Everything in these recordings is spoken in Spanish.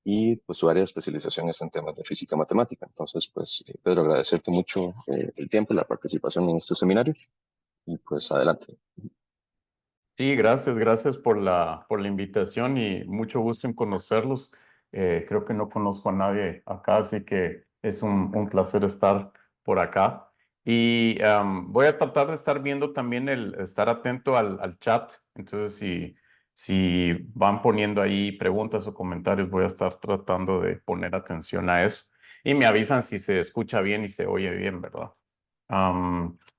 y pues su área de especialización es en temas de física matemática. Entonces, pues, Pedro, agradecerte mucho el tiempo y la participación en este seminario y pues adelante. Sí, gracias, gracias por la invitación y mucho gusto en conocerlos. Creo que no conozco a nadie acá, así que es un placer estar por acá. Y voy a tratar de estar viendo también estar atento al chat. Entonces, si van poniendo ahí preguntas o comentarios, voy a estar tratando de poner atención a eso. Y me avisan si se escucha bien y se oye bien, ¿verdad?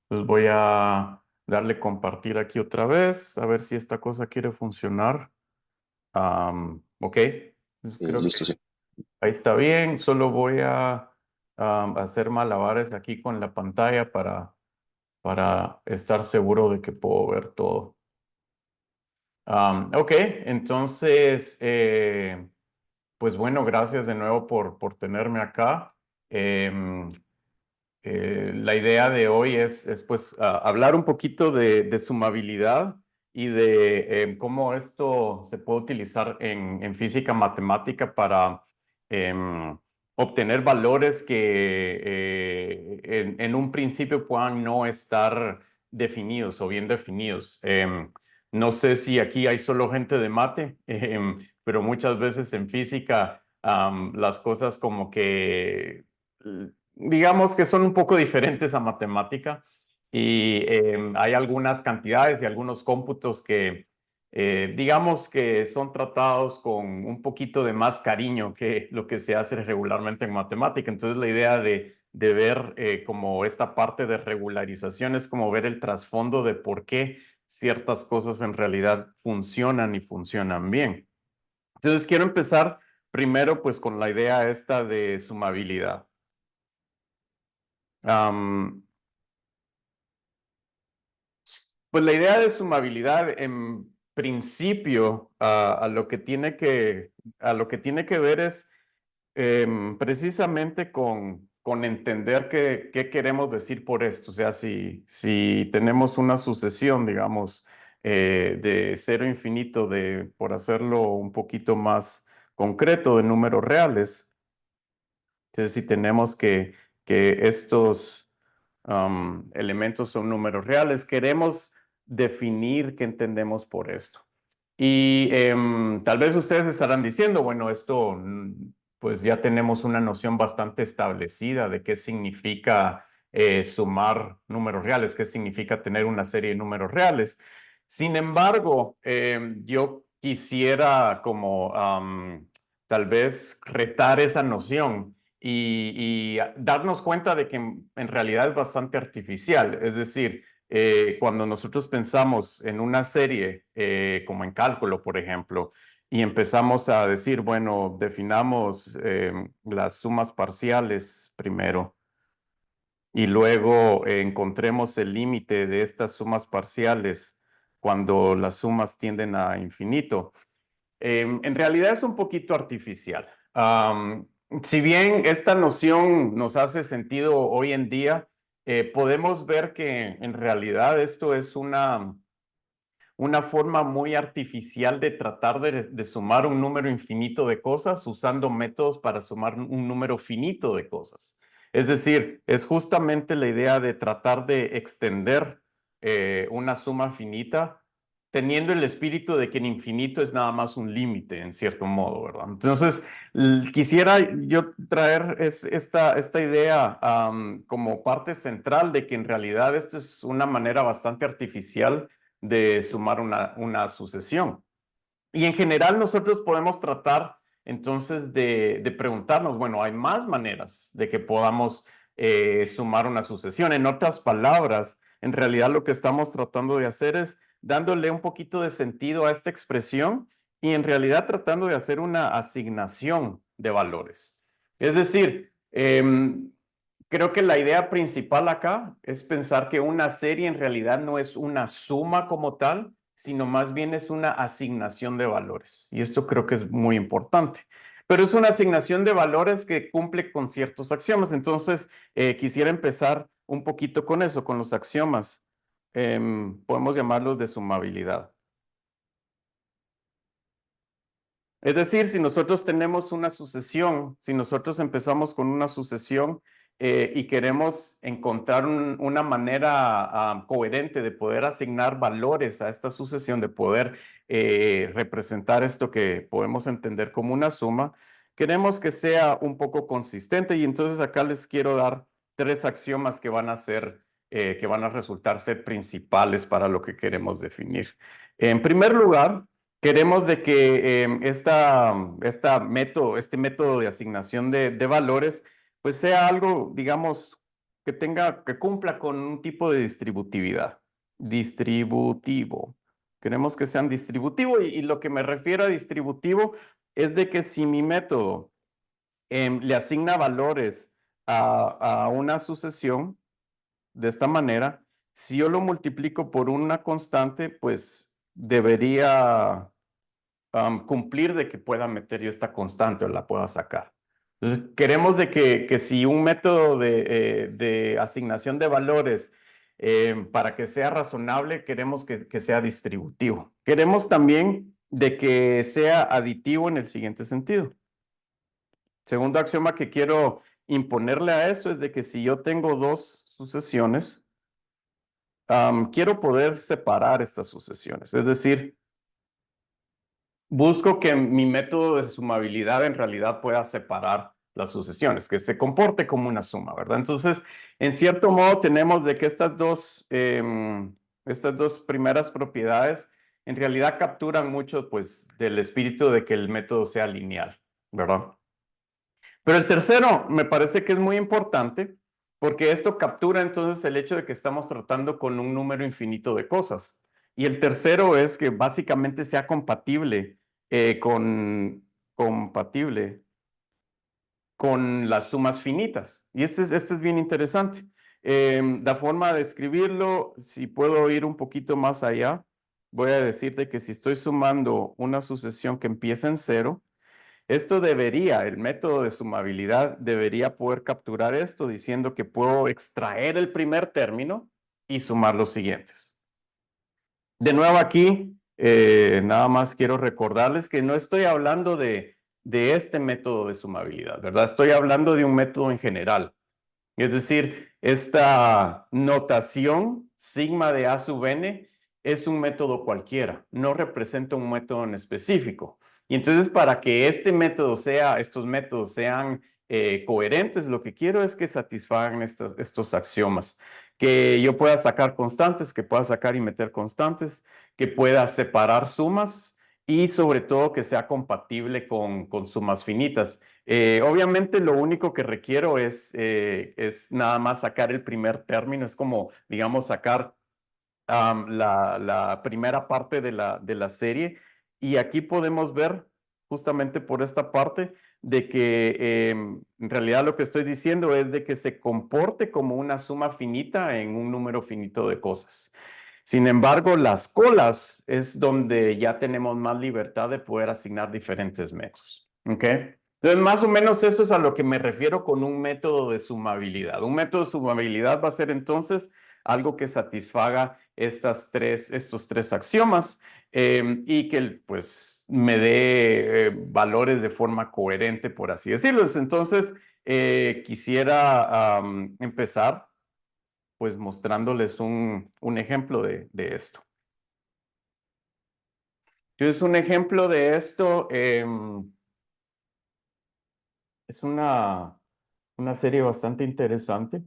Pues voy a darle compartir aquí otra vez, a ver si esta cosa quiere funcionar. Ok, pues creo que Listo, sí. ahí está bien. Solo voy a hacer malabares aquí con la pantalla para estar seguro de que puedo ver todo. Ok, entonces, pues bueno, gracias de nuevo por tenerme acá. Em, la idea de hoy es pues hablar un poquito de sumabilidad y de cómo esto se puede utilizar en física matemática para em, obtener valores que en un principio puedan no estar definidos o bien definidos. No sé si aquí hay solo gente de mate, pero muchas veces en física las cosas como que digamos que son un poco diferentes a matemática y hay algunas cantidades y algunos cómputos que digamos que son tratados con un poquito de más cariño que lo que se hace regularmente en matemática. Entonces la idea de ver como esta parte de regularización es como ver el trasfondo de por qué ciertas cosas en realidad funcionan y funcionan bien. Entonces quiero empezar primero pues con la idea esta de sumabilidad. Am, pues la idea de sumabilidad en principio a lo que tiene que ver es precisamente con entender qué queremos decir por esto. O sea, si tenemos una sucesión, digamos, de cero a infinito, por hacerlo un poquito más concreto, de números reales. Entonces, si tenemos que estos elementos son números reales, queremos definir qué entendemos por esto. Y tal vez ustedes estarán diciendo, bueno, esto pues ya tenemos una noción bastante establecida de qué significa sumar números reales, qué significa tener una serie de números reales. Sin embargo, yo quisiera como tal vez retar esa noción y darnos cuenta de que en realidad es bastante artificial. Es decir, cuando nosotros pensamos en una serie, como en cálculo, por ejemplo, y empezamos a decir, bueno, definamos las sumas parciales primero y luego encontremos el límite de estas sumas parciales cuando las sumas tienden a infinito. En realidad es un poquito artificial. Si bien esta noción nos hace sentido hoy en día, podemos ver que en realidad esto es una forma muy artificial de tratar de sumar un número infinito de cosas usando métodos para sumar un número finito de cosas. Es decir, es justamente la idea de tratar de extender una suma finita teniendo el espíritu de que el infinito es nada más un límite, en cierto modo, ¿verdad? Entonces, quisiera yo traer esta idea como parte central de que en realidad esto es una manera bastante artificial de sumar una sucesión. Y en general nosotros podemos tratar entonces de preguntarnos, bueno, hay más maneras de que podamos sumar una sucesión. En otras palabras, en realidad lo que estamos tratando de hacer es dándole un poquito de sentido a esta expresión y en realidad tratando de hacer una asignación de valores. Es decir, creo que la idea principal acá es pensar que una serie en realidad no es una suma como tal, sino más bien es una asignación de valores. Y esto creo que es muy importante. Pero es una asignación de valores que cumple con ciertos axiomas. Entonces, quisiera empezar un poquito con eso, con los axiomas. Podemos llamarlos de sumabilidad. Es decir, si nosotros tenemos una sucesión, si nosotros empezamos con una sucesión y queremos encontrar una manera coherente de poder asignar valores a esta sucesión, de poder representar esto que podemos entender como una suma, queremos que sea un poco consistente y entonces acá les quiero dar tres axiomas que van a ser, que van a resultar ser principales para lo que queremos definir. En primer lugar, queremos de que este método de asignación de valores, pues sea algo, digamos, que cumpla con un tipo de distributividad. Distributivo. Queremos que sean distributivo y lo que me refiero a distributivo es de que si mi método le asigna valores a una sucesión de esta manera, si yo lo multiplico por una constante, pues debería cumplir de que pueda meter yo esta constante o la pueda sacar. Entonces, queremos de que si un método de asignación de valores para que sea razonable, queremos que sea distributivo. Queremos también de que sea aditivo en el siguiente sentido. Segundo axioma que quiero imponerle a esto es de que si yo tengo dos sucesiones, quiero poder separar estas sucesiones. Es decir, busco que mi método de sumabilidad en realidad pueda separar las sucesiones, que se comporte como una suma, ¿verdad? Entonces, en cierto modo, tenemos de que estas dos primeras propiedades en realidad capturan mucho, pues, del espíritu de que el método sea lineal, ¿verdad? Pero el tercero me parece que es muy importante porque esto captura entonces el hecho de que estamos tratando con un número infinito de cosas. Y el tercero es que básicamente sea compatible compatible con las sumas finitas. Y este es bien interesante. La forma de escribirlo, si puedo ir un poquito más allá, voy a decirte que si estoy sumando una sucesión que empieza en cero, esto debería, el método de sumabilidad debería poder capturar esto diciendo que puedo extraer el primer término y sumar los siguientes. De nuevo aquí, nada más quiero recordarles que no estoy hablando de este método de sumabilidad, ¿verdad? Estoy hablando de un método en general. Es decir, esta notación sigma de A sub n es un método cualquiera, no representa un método en específico. Y entonces para que estos métodos sean coherentes, lo que quiero es que satisfagan estos axiomas, que yo pueda sacar constantes, que pueda sacar y meter constantes, que pueda separar sumas y sobre todo que sea compatible con sumas finitas. Obviamente lo único que requiero es nada más sacar el primer término, es como, digamos, sacar la primera parte de la serie y aquí podemos ver justamente por esta parte de que en realidad lo que estoy diciendo es de que se comporte como una suma finita en un número finito de cosas. Sin embargo, las colas es donde ya tenemos más libertad de poder asignar diferentes métodos. ¿Ok? Entonces, más o menos eso es a lo que me refiero con un método de sumabilidad. Un método de sumabilidad va a ser entonces algo que satisfaga estos tres axiomas y que pues me dé valores de forma coherente, por así decirlo. Entonces, quisiera empezar pues mostrándoles un ejemplo de esto. Entonces, un ejemplo de esto es una serie bastante interesante.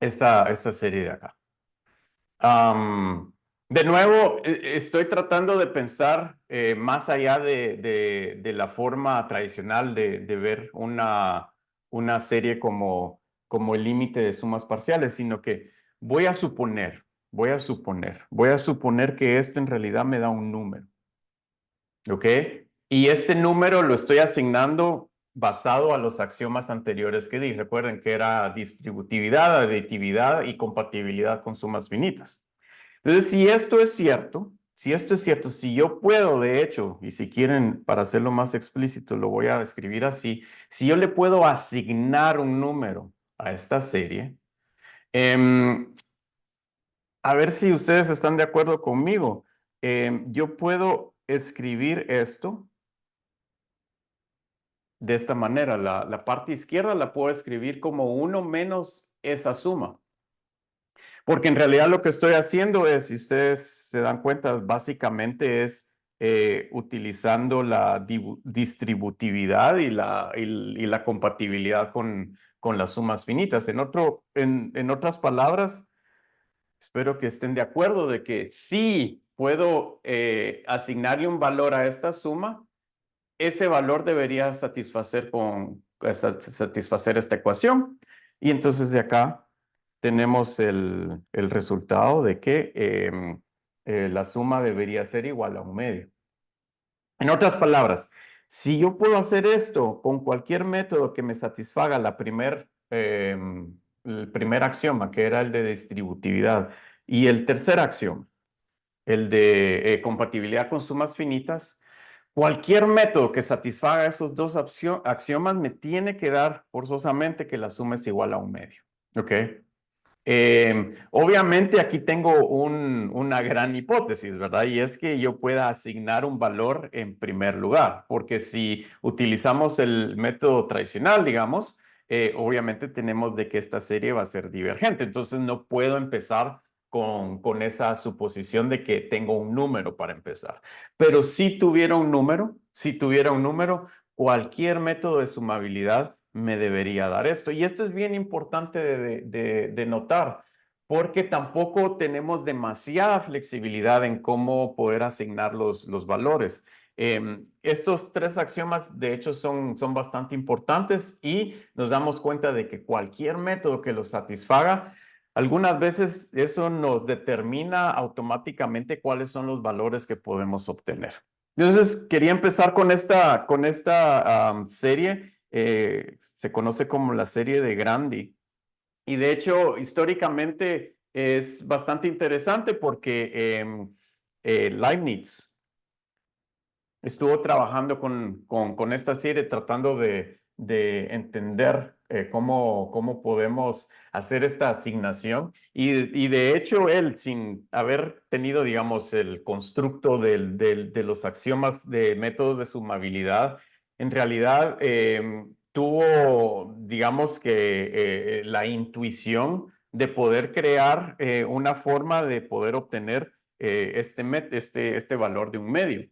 Esta serie de acá. De nuevo, estoy tratando de pensar más allá de la forma tradicional de ver una serie como el límite de sumas parciales, sino que voy a suponer que esto en realidad me da un número, ¿ok? Y este número lo estoy asignando basado a los axiomas anteriores que di. Recuerden que era distributividad, aditividad y compatibilidad con sumas finitas. Entonces, si yo puedo, de hecho, y si quieren, para hacerlo más explícito, lo voy a describir así, si yo le puedo asignar un número a esta serie, a ver si ustedes están de acuerdo conmigo. yo puedo escribir esto de esta manera. La parte izquierda la puedo escribir como 1 menos esa suma. Porque en realidad lo que estoy haciendo es, si ustedes se dan cuenta, básicamente es utilizando la distributividad y la compatibilidad con las sumas finitas. En otras palabras, espero que estén de acuerdo de que si puedo asignarle un valor a esta suma, ese valor debería satisfacer esta ecuación. Y entonces de acá tenemos el resultado de que la suma debería ser igual a 1/2. En otras palabras, si yo puedo hacer esto con cualquier método que me satisfaga el primer axioma, que era el de distributividad, y el tercer axioma, el de compatibilidad con sumas finitas, cualquier método que satisfaga esos dos axiomas me tiene que dar forzosamente que la suma es igual a 1/2. ¿Ok? Obviamente aquí tengo una gran hipótesis, ¿verdad? Y es que yo pueda asignar un valor en primer lugar, porque si utilizamos el método tradicional, digamos, obviamente tenemos de que esta serie va a ser divergente, entonces no puedo empezar con esa suposición de que tengo un número para empezar. Pero si tuviera un número, cualquier método de sumabilidad me debería dar esto. Y esto es bien importante de notar, porque tampoco tenemos demasiada flexibilidad en cómo poder asignar los valores. Estos tres axiomas, de hecho, son bastante importantes y nos damos cuenta de que cualquier método que los satisfaga, algunas veces eso nos determina automáticamente cuáles son los valores que podemos obtener. Entonces, quería empezar con esta serie. Se conoce como la serie de Grandi. Y de hecho, históricamente es bastante interesante porque Leibniz estuvo trabajando con esta serie, tratando de entender cómo podemos hacer esta asignación. Y de hecho, él, sin haber tenido, digamos, el constructo de los axiomas de métodos de sumabilidad, en realidad tuvo, digamos que, la intuición de poder crear una forma de poder obtener este valor de 1/2.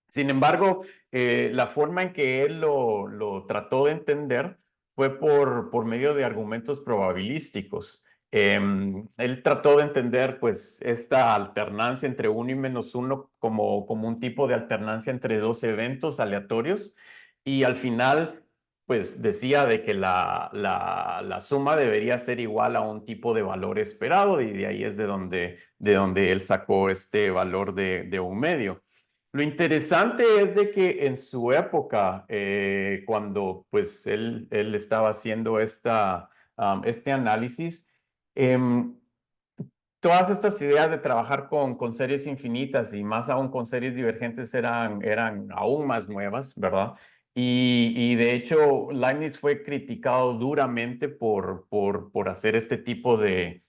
Sin embargo, la forma en que él lo trató de entender fue por medio de argumentos probabilísticos. Él trató de entender pues esta alternancia entre 1 y -1 como un tipo de alternancia entre dos eventos aleatorios y al final pues decía de que la suma debería ser igual a un tipo de valor esperado y de ahí es de donde él sacó este valor de 1/2. Lo interesante es de que en su época, cuando pues él estaba haciendo este análisis, em, todas estas ideas de trabajar con series infinitas y más aún con series divergentes eran aún más nuevas, ¿verdad? Y de hecho, Leibniz fue criticado duramente por hacer este tipo de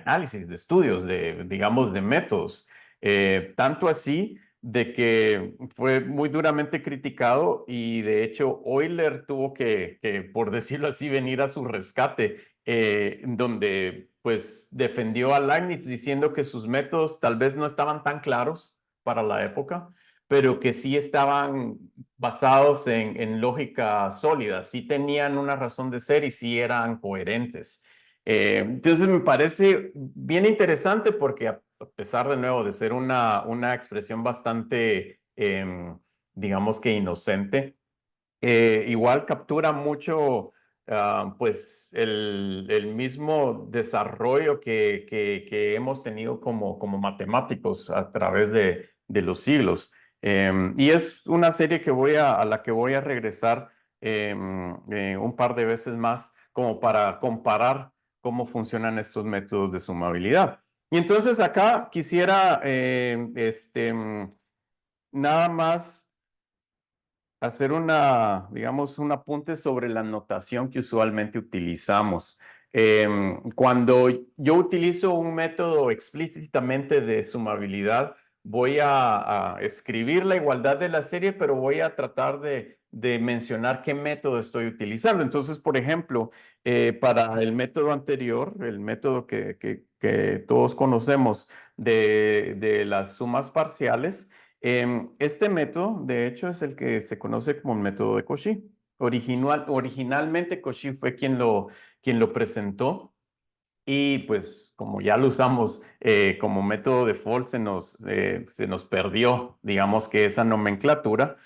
análisis, de estudios, digamos, de métodos. Tanto así de que fue muy duramente criticado y de hecho Euler tuvo que, por decirlo así, venir a su rescate, donde pues defendió a Leibniz diciendo que sus métodos tal vez no estaban tan claros para la época, pero que sí estaban basados en lógica sólida, sí tenían una razón de ser y sí eran coherentes. Entonces me parece bien interesante porque a pesar de nuevo de ser una expresión bastante, digamos que inocente, igual captura mucho pues el mismo desarrollo que hemos tenido como matemáticos a través de los siglos. Y es una serie a la que voy a regresar un par de veces más como para comparar cómo funcionan estos métodos de sumabilidad. Y entonces acá quisiera nada más hacer digamos, un apunte sobre la notación que usualmente utilizamos. Cuando yo utilizo un método explícitamente de sumabilidad, voy a escribir la igualdad de la serie, pero voy a tratar de mencionar qué método estoy utilizando. Entonces, por ejemplo, para el método anterior, el método que todos conocemos de las sumas parciales, este método, de hecho, es el que se conoce como el método de Cauchy. Originalmente, Cauchy fue quien lo presentó. Y pues como ya lo usamos como método default, se nos perdió, digamos que esa nomenclatura.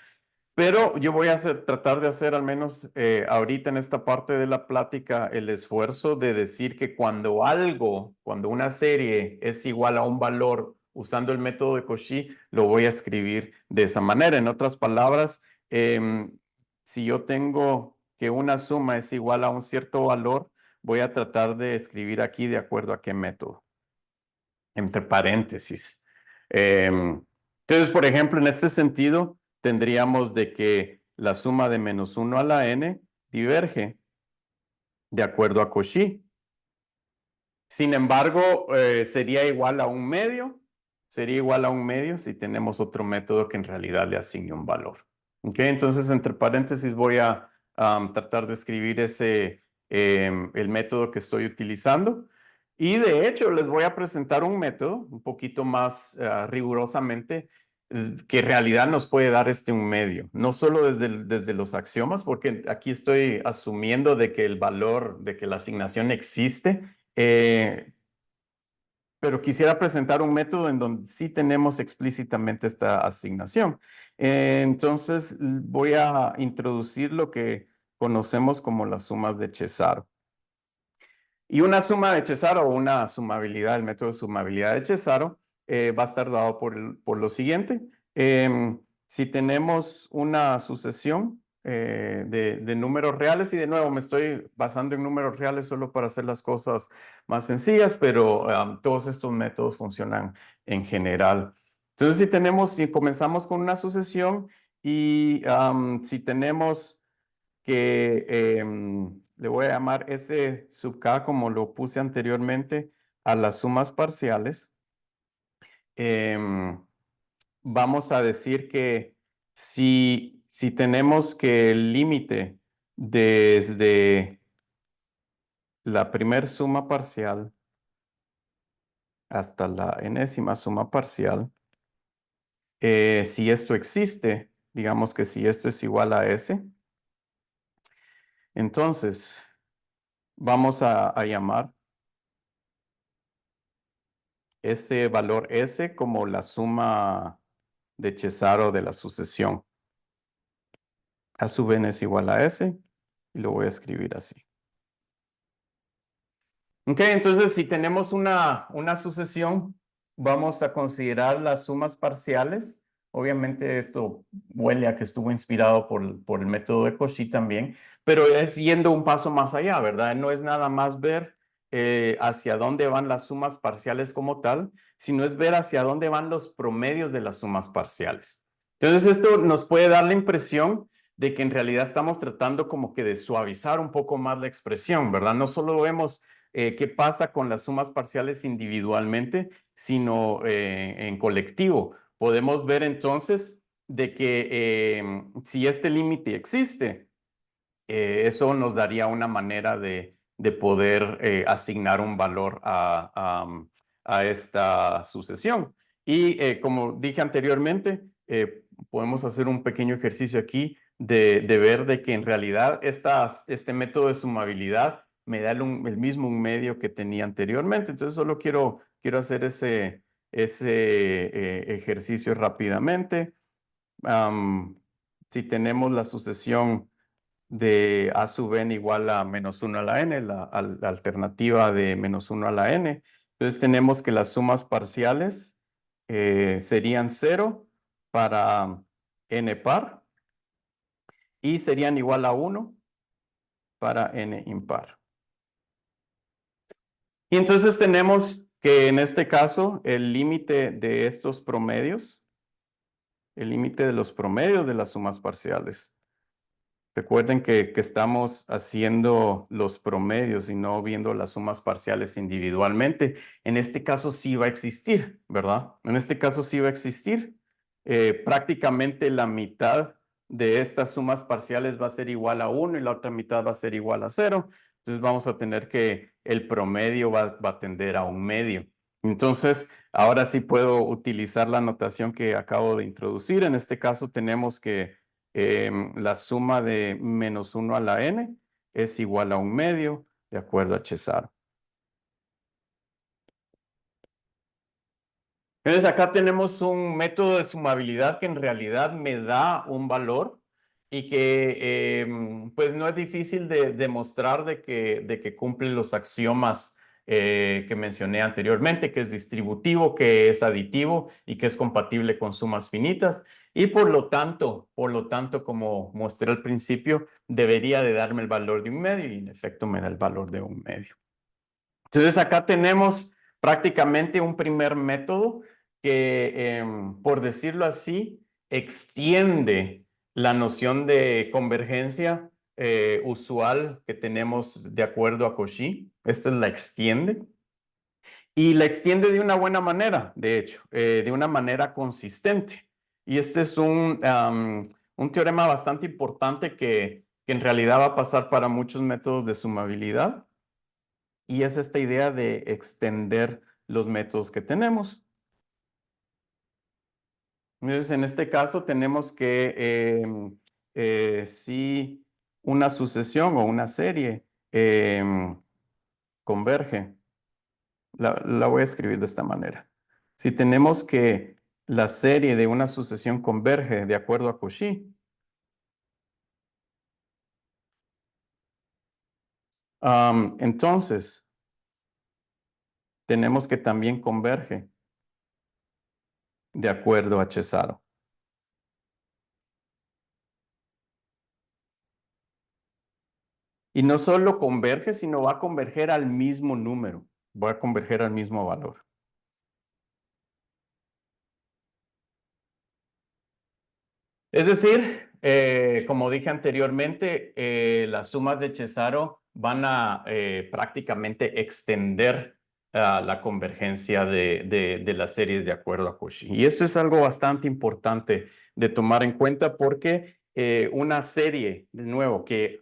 Pero yo voy a tratar de hacer al menos ahorita en esta parte de la plática el esfuerzo de decir que cuando una serie es igual a un valor usando el método de Cauchy, lo voy a escribir de esa manera. En otras palabras, si yo tengo que una suma es igual a un cierto valor, voy a tratar de escribir aquí de acuerdo a qué método, entre paréntesis. Entonces, por ejemplo, en este sentido, tendríamos de que la suma de menos 1 a la n diverge de acuerdo a Cauchy. Sin embargo, sería igual a un medio. Sería igual a un medio si tenemos otro método que en realidad le asigne un valor. ¿Ok? Entonces, entre paréntesis, voy a tratar de escribir el método que estoy utilizando. Y de hecho, les voy a presentar un método un poquito más rigurosamente que en realidad nos puede dar un medio. No solo desde los axiomas, porque aquí estoy asumiendo de que el valor, de que la asignación existe, pero quisiera presentar un método en donde sí tenemos explícitamente esta asignación. Entonces, voy a introducir lo que conocemos como las sumas de Cesaro. Y una suma de Cesaro o una sumabilidad, el método de sumabilidad de Cesaro, va a estar dado por lo siguiente. Si tenemos una sucesión de números reales, y de nuevo me estoy basando en números reales solo para hacer las cosas más sencillas, pero todos estos métodos funcionan en general. Entonces, si comenzamos con una sucesión y si tenemos que le voy a llamar S sub K como lo puse anteriormente a las sumas parciales. em, Vamos a decir que si tenemos que el límite desde la primer suma parcial hasta la enésima suma parcial, si esto existe, digamos que si esto es igual a S, entonces vamos a llamar ese valor S como la suma de Cesaro de la sucesión. A sub n es igual a S y lo voy a escribir así. Ok, entonces si tenemos una sucesión, vamos a considerar las sumas parciales. Obviamente esto huele a que estuvo inspirado por el método de Cauchy también, pero es yendo un paso más allá, ¿verdad? No es nada más ver hacia dónde van las sumas parciales como tal, sino es ver hacia dónde van los promedios de las sumas parciales. Entonces esto nos puede dar la impresión de que en realidad estamos tratando como que de suavizar un poco más la expresión, ¿verdad? No solo vemos qué pasa con las sumas parciales individualmente, sino en colectivo. Podemos ver entonces de que si este límite existe, eso nos daría una manera de poder asignar un valor a esta sucesión. Y como dije anteriormente, podemos hacer un pequeño ejercicio aquí de ver de que en realidad este método de sumabilidad me da el mismo medio que tenía anteriormente. Entonces solo quiero hacer ese ejercicio rápidamente. Si tenemos la sucesión de a sub n igual a menos 1 a la n, la alternativa de menos 1 a la n. Entonces tenemos que las sumas parciales serían 0 para n par y serían igual a 1 para n impar. Y entonces tenemos que en este caso el límite de estos promedios, el límite de los promedios de las sumas parciales Recuerden que estamos haciendo los promedios y no viendo las sumas parciales individualmente. En este caso sí va a existir, ¿verdad? En este caso sí va a existir. Prácticamente la mitad de estas sumas parciales va a ser igual a 1 y la otra mitad va a ser igual a 0. Entonces vamos a tener que el promedio va a tender a un medio. Entonces, ahora sí puedo utilizar la notación que acabo de introducir. En este caso tenemos que la suma de menos 1 a la n es igual a un medio, de acuerdo a Cesaro. Entonces acá tenemos un método de sumabilidad que en realidad me da un valor y que pues no es difícil de demostrar de que cumple los axiomas que mencioné anteriormente, que es distributivo, que es aditivo y que es compatible con sumas finitas. Y por lo tanto, como mostré al principio, debería de darme el valor de un medio y en efecto me da el valor de un medio. Entonces acá tenemos prácticamente un primer método que, por decirlo así, extiende la noción de convergencia usual que tenemos de acuerdo a Cauchy. Esta es la extiende. Y la extiende de una buena manera, de hecho, de una manera consistente. Y este es un teorema bastante importante que en realidad va a pasar para muchos métodos de sumabilidad. Y es esta idea de extender los métodos que tenemos. Entonces, en este caso tenemos que si una sucesión o una serie converge, la voy a escribir de esta manera. Si tenemos que la serie de una sucesión converge de acuerdo a Cauchy, entonces tenemos que también converge de acuerdo a Cesaro. Y no solo converge, sino va a converger al mismo número, va a converger al mismo valor. Es decir, como dije anteriormente, las sumas de Cesaro van a prácticamente extender la convergencia de las series de acuerdo a Cauchy. Y esto es algo bastante importante de tomar en cuenta porque una serie, de nuevo, que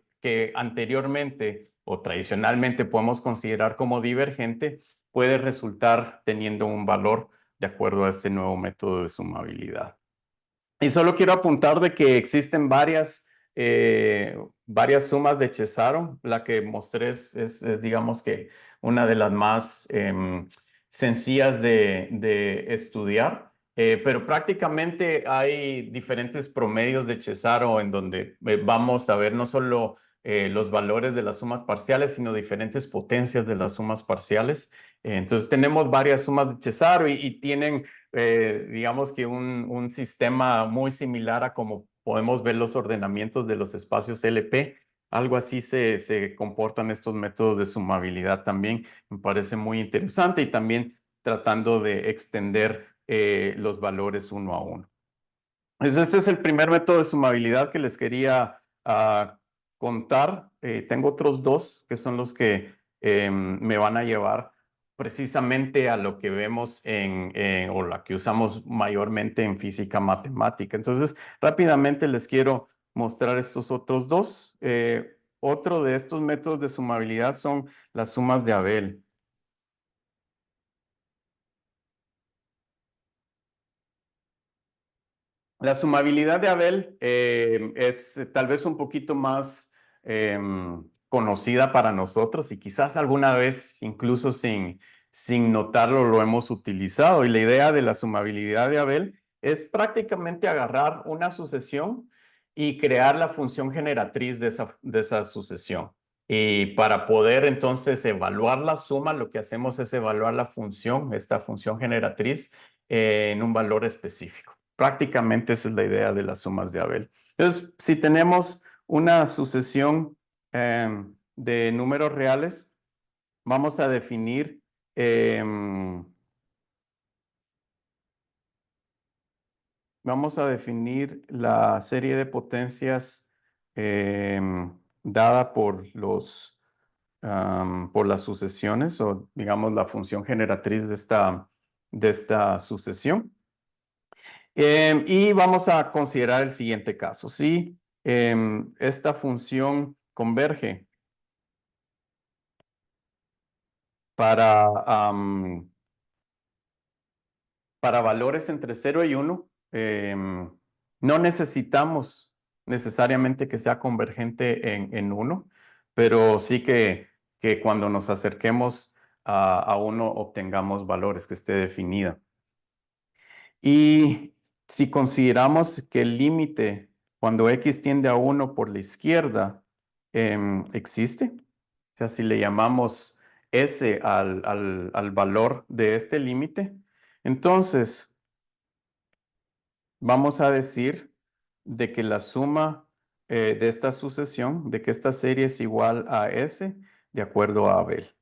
anteriormente o tradicionalmente podemos considerar como divergente, puede resultar teniendo un valor de acuerdo a este nuevo método de sumabilidad. Y solo quiero apuntar de que existen varias sumas de Cesaro. La que mostré digamos que una de las más sencillas de estudiar. Pero prácticamente hay diferentes promedios de Cesaro en donde vamos a ver no solo los valores de las sumas parciales, sino diferentes potencias de las sumas parciales. Entonces tenemos varias sumas de Cesaro y tienen digamos que un sistema muy similar a como podemos ver los ordenamientos de los espacios LP. Algo así se comportan estos métodos de sumabilidad también. Me parece muy interesante y también tratando de extender los valores uno a uno. Entonces, este es el primer método de sumabilidad que les quería contar. Tengo otros dos que son los que me van a llevar precisamente a lo que vemos o la que usamos mayormente en física matemática. Entonces, rápidamente les quiero mostrar estos otros dos. Otro de estos métodos de sumabilidad son las sumas de Abel. La sumabilidad de Abel es tal vez un poquito más conocida para nosotros y quizás alguna vez, incluso sin notarlo, lo hemos utilizado. Y la idea de la sumabilidad de Abel es prácticamente agarrar una sucesión y crear la función generatriz de esa sucesión. Y para poder entonces evaluar la suma, lo que hacemos es evaluar la función, esta función generatriz, en un valor específico. Prácticamente esa es la idea de las sumas de Abel. Entonces, si tenemos una sucesión de números reales, vamos a definir la serie de potencias dada por por las sucesiones o digamos la función generatriz de esta sucesión. Y vamos a considerar el siguiente caso. Si esta función converge para, para valores entre 0 y 1, no necesitamos necesariamente que sea convergente en 1, pero sí que cuando nos acerquemos a 1 obtengamos valores que esté definida. Y si consideramos que el límite cuando x tiende a 1 por la izquierda existe, o sea, si le llamamos s al valor de este límite, entonces vamos a decir de que la suma de esta sucesión, de que esta serie es igual a s de acuerdo a Abel.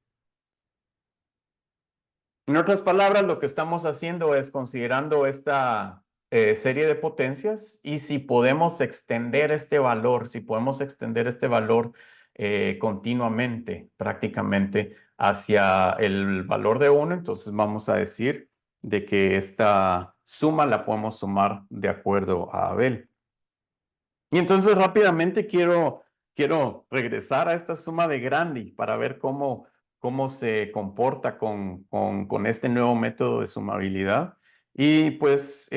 En otras palabras, lo que estamos haciendo es considerando esta serie de potencias y si podemos extender este valor, si podemos extender este valor continuamente, prácticamente hacia el valor de 1, entonces vamos a decir de que esta suma la podemos sumar de acuerdo a Abel. Y entonces rápidamente quiero regresar a esta suma de Grandi para ver cómo se comporta con este nuevo método de sumabilidad. Y pues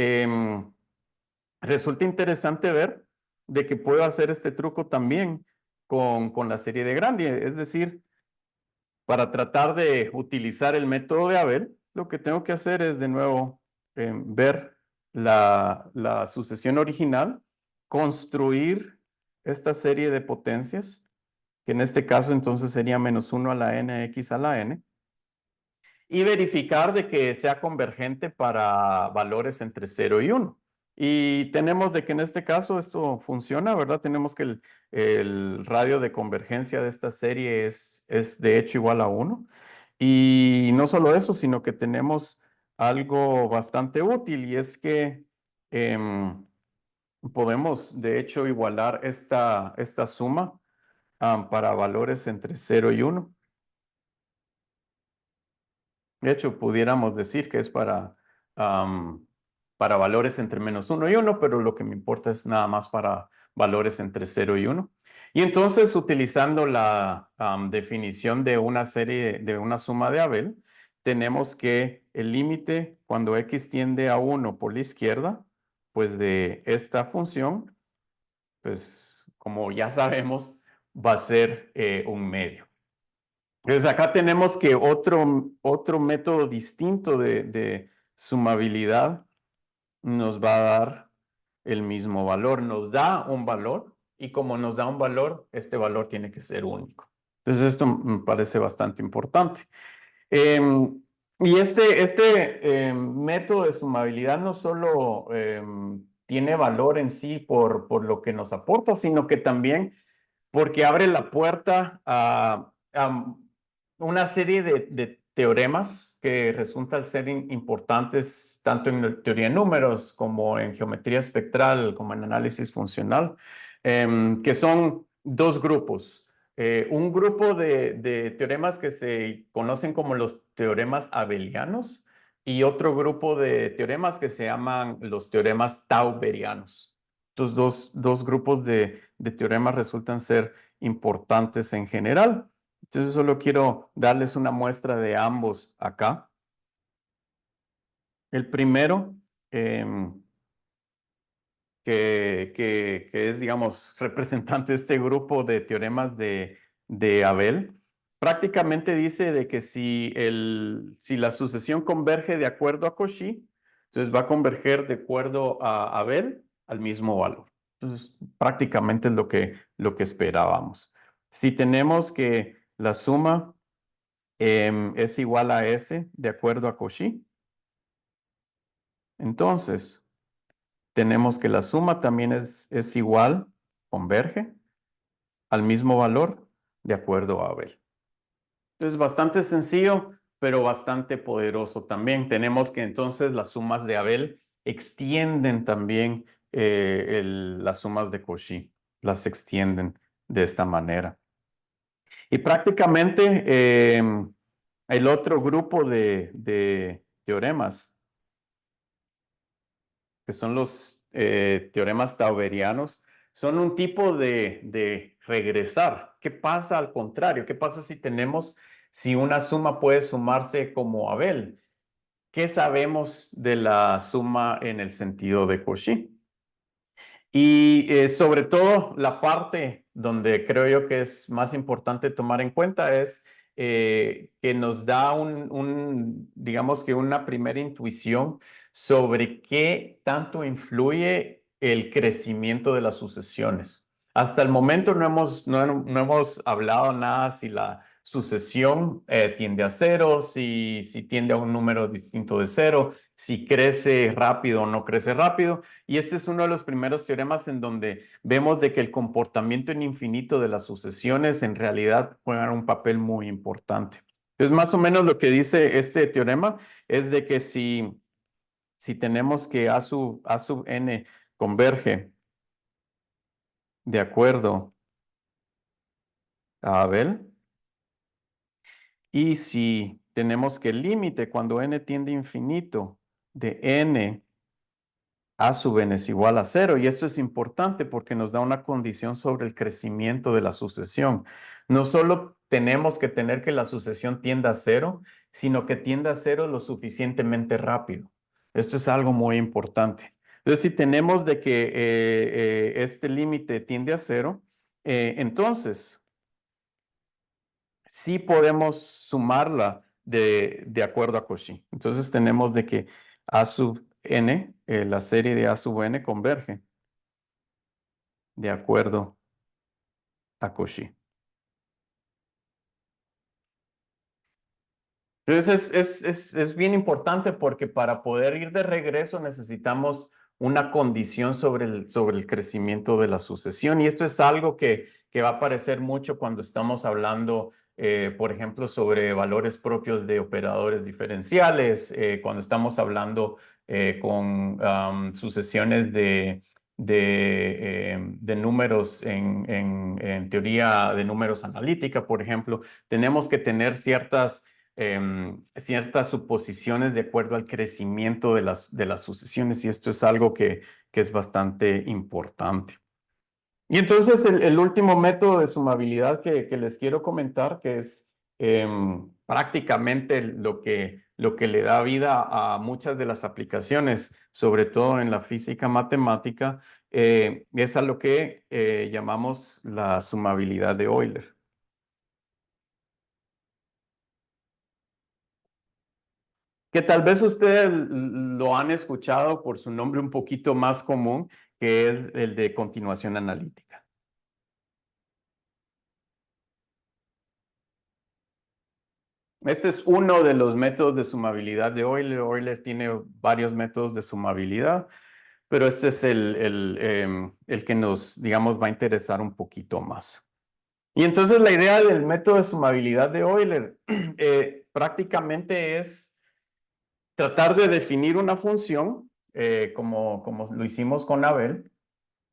resulta interesante ver de que puedo hacer este truco también con la serie de Grandi. Es decir, para tratar de utilizar el método de Abel, lo que tengo que hacer es de nuevo ver la sucesión original, construir esta serie de potencias, que en este caso entonces sería menos 1 a la n, x a la n, y verificar de que sea convergente para valores entre 0 y 1. Y tenemos de que en este caso esto funciona, ¿verdad? Tenemos que el radio de convergencia de esta serie es de hecho igual a 1. Y no solo eso, sino que tenemos algo bastante útil y es que podemos de hecho igualar esta suma para valores entre 0 y 1. De hecho, pudiéramos decir que es para valores entre menos 1 y 1, pero lo que me importa es nada más para valores entre 0 y 1. Y entonces, utilizando la definición de una serie, de una suma de Abel, tenemos que el límite cuando x tiende a 1 por la izquierda, pues de esta función, pues como ya sabemos, va a ser un medio. Entonces acá tenemos que otro método distinto de sumabilidad nos va a dar el mismo valor. Nos da un valor y como nos da un valor, este valor tiene que ser único. Entonces esto me parece bastante importante. Y este método de sumabilidad no solo tiene valor en sí por lo que nos aporta, sino que también porque abre la puerta a una serie de teoremas que resultan ser importantes tanto en teoría de números como en geometría espectral, como en análisis funcional, que son dos grupos. Un grupo de teoremas que se conocen como los teoremas abelianos y otro grupo de teoremas que se llaman los teoremas tauberianos. Estos dos grupos de teoremas resultan ser importantes en general. Entonces solo quiero darles una muestra de ambos acá. El primero, que es, digamos, representante de este grupo de teoremas de Abel, prácticamente dice de que si la sucesión converge de acuerdo a Cauchy, entonces va a converger de acuerdo a Abel al mismo valor. Entonces, prácticamente es lo que esperábamos. Si tenemos que la suma es igual a S de acuerdo a Cauchy, entonces tenemos que la suma también es igual, converge al mismo valor de acuerdo a Abel. Entonces, bastante sencillo, pero bastante poderoso también. Tenemos que entonces las sumas de Abel extienden también las sumas de Cauchy. las extienden de esta manera. Y prácticamente el otro grupo de teoremas, que son los teoremas tauberianos, son un tipo de regresar. ¿Qué pasa al contrario? ¿Qué pasa si una suma puede sumarse como Abel? ¿Qué sabemos de la suma en el sentido de Cauchy? Y sobre todo la parte donde creo yo que es más importante tomar en cuenta es que nos da digamos que una primera intuición sobre qué tanto influye el crecimiento de las sucesiones. Hasta el momento no hemos hablado nada si la sucesión tiende a cero, si tiende a un número distinto de cero, si crece rápido o no crece rápido. Y este es uno de los primeros teoremas en donde vemos de que el comportamiento en infinito de las sucesiones en realidad juegan un papel muy importante. Entonces, más o menos lo que dice este teorema es de que si tenemos que A sub n converge de acuerdo a Abel, y si tenemos que el límite cuando n tiende a infinito de n A sub n es igual a cero, y esto es importante porque nos da una condición sobre el crecimiento de la sucesión. No solo tenemos que tener que la sucesión tienda a cero, sino que tienda a cero lo suficientemente rápido. Esto es algo muy importante. Entonces, si tenemos de que este límite tiende a cero, entonces sí podemos sumarla de acuerdo a Cauchy. Entonces tenemos de que A sub n, la serie de A sub n converge de acuerdo a Cauchy. Entonces es bien importante porque para poder ir de regreso necesitamos una condición sobre el crecimiento de la sucesión. Y esto es algo que va a aparecer mucho cuando estamos hablando, por ejemplo, sobre valores propios de operadores diferenciales, cuando estamos hablando con sucesiones de números en teoría de números analítica, por ejemplo, tenemos que tener ciertas suposiciones de acuerdo al crecimiento de las sucesiones, y esto es algo que es bastante importante. Y entonces el último método de sumabilidad que les quiero comentar, que es prácticamente lo que le da vida a muchas de las aplicaciones, sobre todo en la física matemática, es a lo que llamamos la sumabilidad de Euler. Que tal vez ustedes lo han escuchado por su nombre un poquito más común, que es el de continuación analítica. Este es uno de los métodos de sumabilidad de Euler. Euler tiene varios métodos de sumabilidad, pero este es el que nos, digamos, va a interesar un poquito más. Y entonces la idea del método de sumabilidad de Euler prácticamente es tratar de definir una función, como lo hicimos con Abel.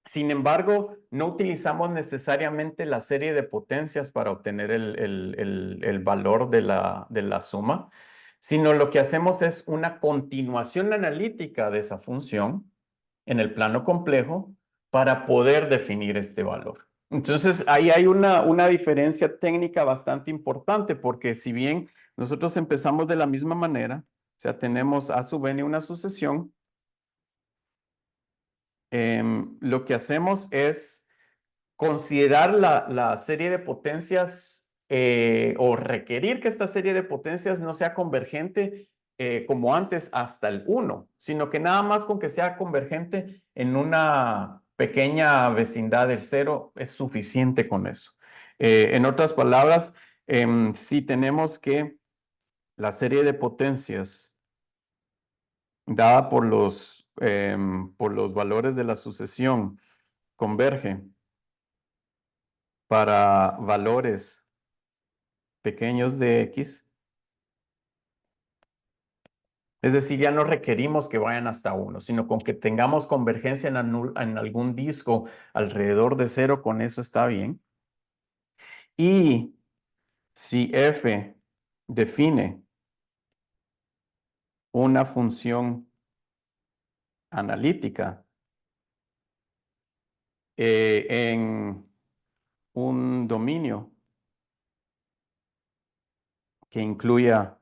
Sin embargo, no utilizamos necesariamente la serie de potencias para obtener el valor de la suma, sino lo que hacemos es una continuación analítica de esa función en el plano complejo para poder definir este valor. Entonces, ahí hay una diferencia técnica bastante importante, porque si bien nosotros empezamos de la misma manera, o sea, tenemos A sub n una sucesión, lo que hacemos es considerar la serie de potencias o requerir que esta serie de potencias no sea convergente como antes hasta el 1, sino que nada más con que sea convergente en una pequeña vecindad del 0 es suficiente con eso. En otras palabras, si tenemos que la serie de potencias dada por los valores de la sucesión converge para valores pequeños de X, Es decir, ya no requerimos que vayan hasta 1, sino con que tengamos convergencia en algún disco alrededor de 0, con eso está bien. Y si f define una función analítica en un dominio que incluya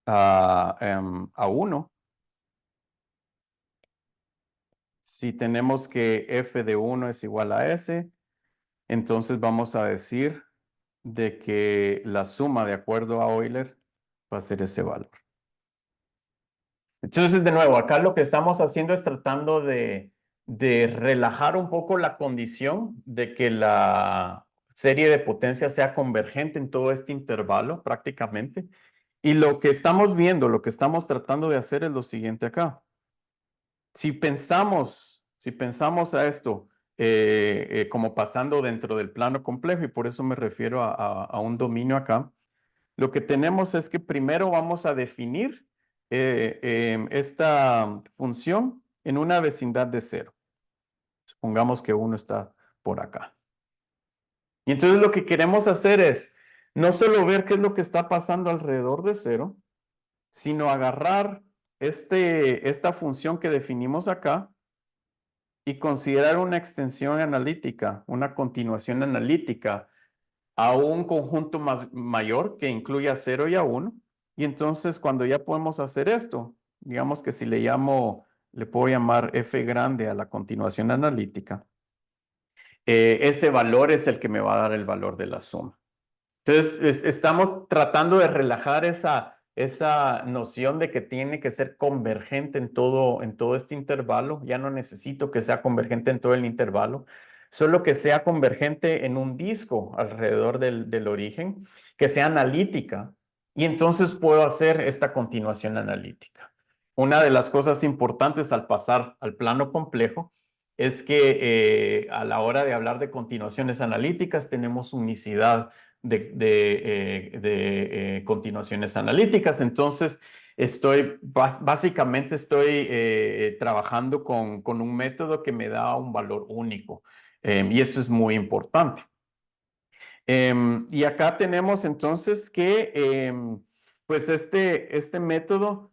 a 1, si tenemos que f de 1 es igual a s, entonces vamos a decir de que la suma de acuerdo a Euler va a ser ese valor. Entonces, de nuevo, acá lo que estamos haciendo es tratando de relajar un poco la condición de que la serie de potencias sea convergente en todo este intervalo prácticamente. Y lo que estamos viendo, lo que estamos tratando de hacer es lo siguiente acá. Si pensamos a esto como pasando dentro del plano complejo, y por eso me refiero a un dominio acá, lo que tenemos es que primero vamos a definir esta función en una vecindad de 0. Supongamos que 1 está por acá. Y entonces lo que queremos hacer es no solo ver qué es lo que está pasando alrededor de 0, sino agarrar esta función que definimos acá y considerar una extensión analítica, una continuación analítica a un conjunto mayor que incluya 0 y a 1. Y entonces cuando ya podemos hacer esto, digamos que si le puedo llamar f grande a la continuación analítica, ese valor es el que me va a dar el valor de la suma. Entonces, estamos tratando de relajar esa noción de que tiene que ser convergente en todo este intervalo. Ya no necesito que sea convergente en todo el intervalo, solo que sea convergente en un disco alrededor del origen, que sea analítica, y entonces puedo hacer esta continuación analítica. Una de las cosas importantes al pasar al plano complejo es que a la hora de hablar de continuaciones analíticas tenemos unicidad de continuaciones analíticas. Entonces, básicamente estoy trabajando con un método que me da un valor único. Y esto es muy importante. Y acá tenemos entonces que, pues este método,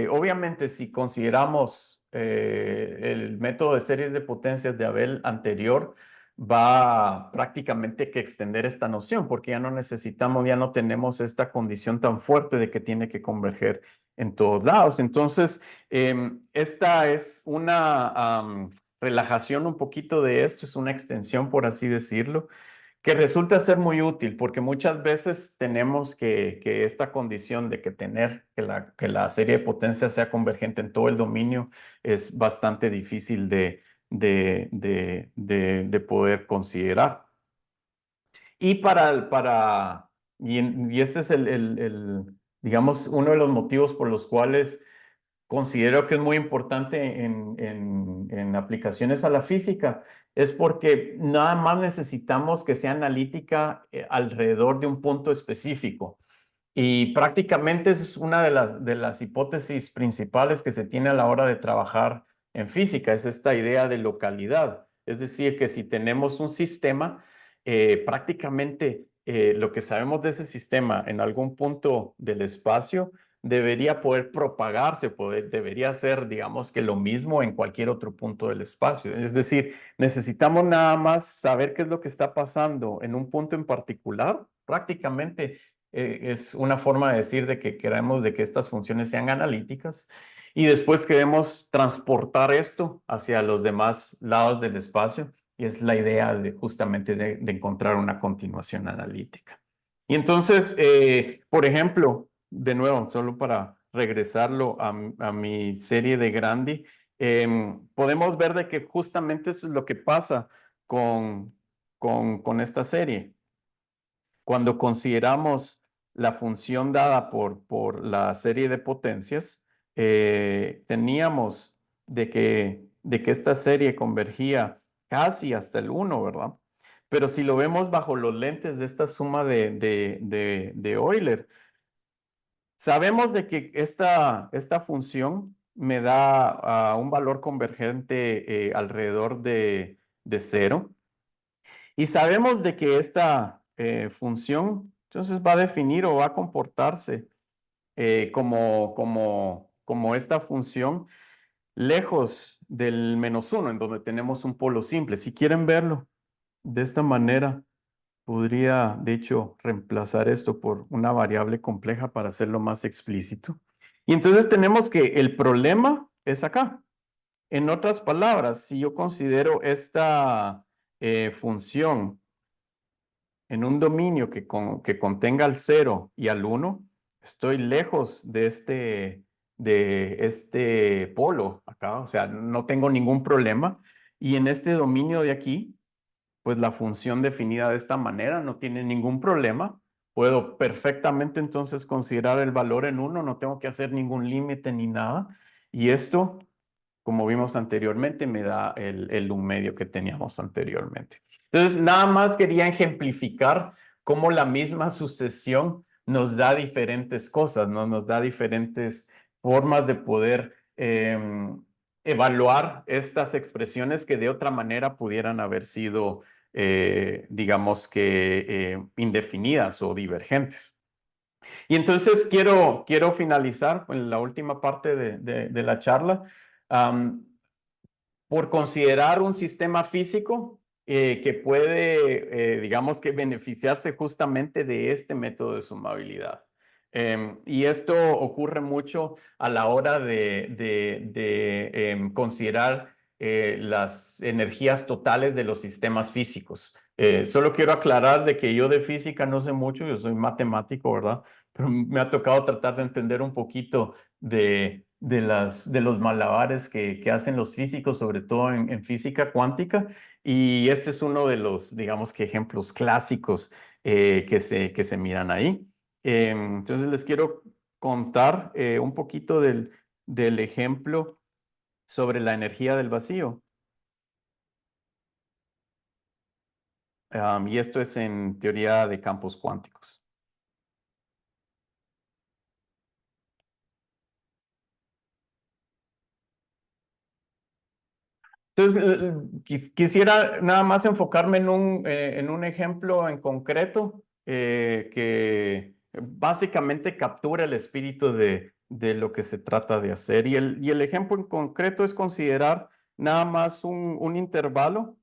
obviamente si consideramos el método de series de potencias de Abel anterior, va prácticamente que extender esta noción, porque ya no tenemos esta condición tan fuerte de que tiene que converger en todos lados. Entonces, esta es una relajación un poquito de esto, es una extensión, por así decirlo, que resulta ser muy útil, porque muchas veces tenemos que esta condición de que la serie de potencias sea convergente en todo el dominio es bastante difícil de poder considerar. Y este es digamos, uno de los motivos por los cuales considero que es muy importante en aplicaciones a la física, es porque nada más necesitamos que sea analítica alrededor de un punto específico. Y prácticamente esa es una de las hipótesis principales que se tiene a la hora de trabajar en física, es esta idea de localidad. Es decir, que si tenemos un sistema, prácticamente lo que sabemos de ese sistema en algún punto del espacio debería poder propagarse, debería ser, digamos, que lo mismo en cualquier otro punto del espacio. Es decir, necesitamos nada más saber qué es lo que está pasando en un punto en particular. Prácticamente es una forma de decir de que queremos de que estas funciones sean analíticas y después queremos transportar esto hacia los demás lados del espacio, y es la idea justamente de encontrar una continuación analítica. Y entonces, por ejemplo, de nuevo, solo para regresarlo a mi serie de Grandi, podemos ver de que justamente eso es lo que pasa con esta serie. Cuando consideramos la función dada por la serie de potencias, teníamos de que esta serie convergía casi hasta el 1, ¿verdad? Pero si lo vemos bajo los lentes de esta suma de Euler, Sabemos de que esta función me da un valor convergente alrededor de 0. Y sabemos de que esta función entonces va a definir o va a comportarse como esta función lejos del -1, en donde tenemos un polo simple. Si quieren verlo de esta manera, podría, de hecho, reemplazar esto por una variable compleja para hacerlo más explícito. Y entonces tenemos que el problema es acá. En otras palabras, si yo considero esta función en un dominio que contenga al 0 y al 1, estoy lejos de este polo acá, o sea, no tengo ningún problema. Y en este dominio de aquí, pues la función definida de esta manera no tiene ningún problema. Puedo perfectamente entonces considerar el valor en 1, no tengo que hacer ningún límite ni nada. Y esto, como vimos anteriormente, me da el un medio que teníamos anteriormente. Entonces, nada más quería ejemplificar cómo la misma sucesión nos da diferentes cosas, ¿no? Nos da diferentes formas de poder evaluar estas expresiones que de otra manera pudieran haber sido, digamos que, indefinidas o divergentes. Y entonces quiero finalizar en la última parte de la charla por considerar un sistema físico que puede, digamos que beneficiarse justamente de este método de sumabilidad. Y esto ocurre mucho a la hora de considerar las energías totales de los sistemas físicos. Solo quiero aclarar de que yo de física no sé mucho, yo soy matemático, ¿verdad? Pero me ha tocado tratar de entender un poquito de los malabares que hacen los físicos, sobre todo en física cuántica. Y este es uno de los, digamos que ejemplos clásicos que se miran ahí. Entonces les quiero contar un poquito del ejemplo sobre la energía del vacío. Y esto es en teoría de campos cuánticos. Entonces, quisiera nada más enfocarme en un ejemplo en concreto que básicamente captura el espíritu de lo que se trata de hacer. Y el ejemplo en concreto es considerar nada más un intervalo.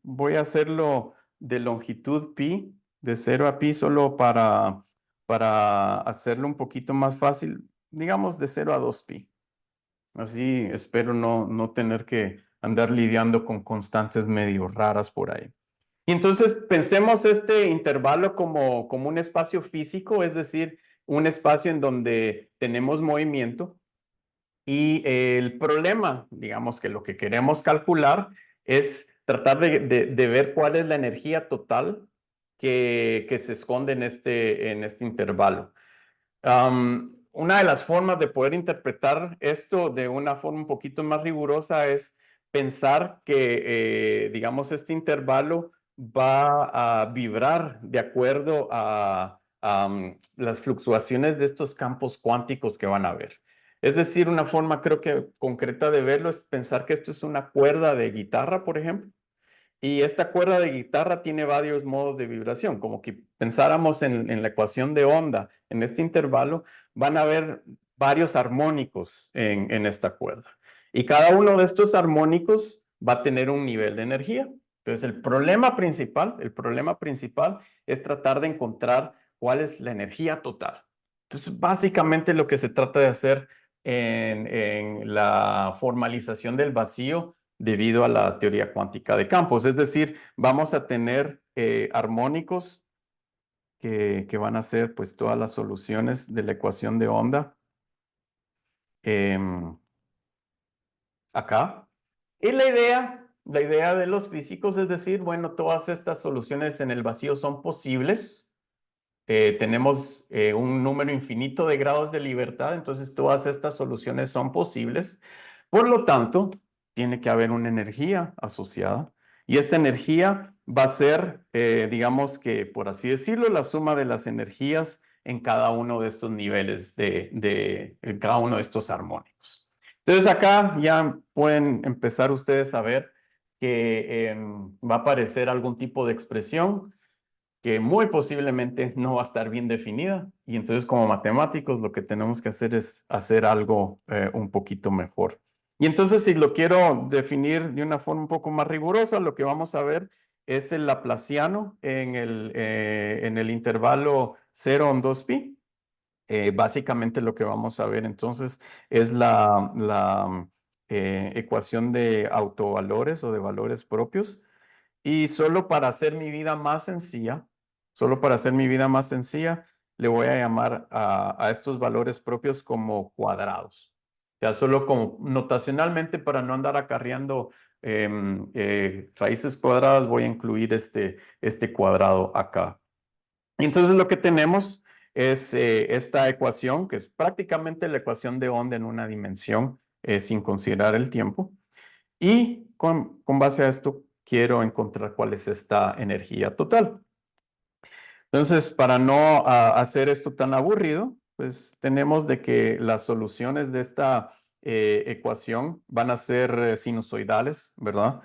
Voy a hacerlo de longitud pi, de 0 a pi, solo para hacerlo un poquito más fácil, digamos de 0 a 2 pi. Así espero no tener que andar lidiando con constantes medio raras por ahí. Y entonces pensemos este intervalo como un espacio físico, es decir, un espacio en donde tenemos movimiento. Y el problema, digamos que lo que queremos calcular es tratar de ver cuál es la energía total que se esconde en este intervalo. Una de las formas de poder interpretar esto de una forma un poquito más rigurosa es pensar que, digamos, este intervalo va a vibrar de acuerdo a las fluctuaciones de estos campos cuánticos que van a haber. Es decir, una forma creo que concreta de verlo es pensar que esto es una cuerda de guitarra, por ejemplo. Y esta cuerda de guitarra tiene varios modos de vibración, como que pensáramos en la ecuación de onda, en este intervalo, van a haber varios armónicos en esta cuerda. Y cada uno de estos armónicos va a tener un nivel de energía. Entonces, el problema principal es tratar de encontrar cuál es la energía total. Entonces, básicamente lo que se trata de hacer en la formalización del vacío debido a la teoría cuántica de campos. Es decir, vamos a tener armónicos que van a ser pues todas las soluciones de la ecuación de onda acá. Y la idea de los físicos es decir, bueno, todas estas soluciones en el vacío son posibles. Tenemos un número infinito de grados de libertad, entonces todas estas soluciones son posibles. Por lo tanto, tiene que haber una energía asociada y esta energía va a ser, digamos que, por así decirlo, la suma de las energías en cada uno de estos niveles en cada uno de estos armónicos. Entonces acá ya pueden empezar ustedes a ver que va a aparecer algún tipo de expresión que muy posiblemente no va a estar bien definida. Y entonces como matemáticos lo que tenemos que hacer es hacer algo un poquito mejor. Y entonces si lo quiero definir de una forma un poco más rigurosa, lo que vamos a ver es el laplaciano en el intervalo 0 en 2pi. Básicamente lo que vamos a ver entonces es la ecuación de autovalores o de valores propios. Y solo para hacer mi vida más sencilla, solo para hacer mi vida más sencilla, le voy a llamar a estos valores propios como cuadrados. O sea, solo como notacionalmente para no andar acarreando raíces cuadradas, voy a incluir este cuadrado acá. Entonces lo que tenemos es esta ecuación, que es prácticamente la ecuación de onda en una dimensión sin considerar el tiempo. Y con base a esto quiero encontrar cuál es esta energía total. Entonces, para no hacer esto tan aburrido, pues tenemos de que las soluciones de esta ecuación van a ser sinusoidales, ¿verdad?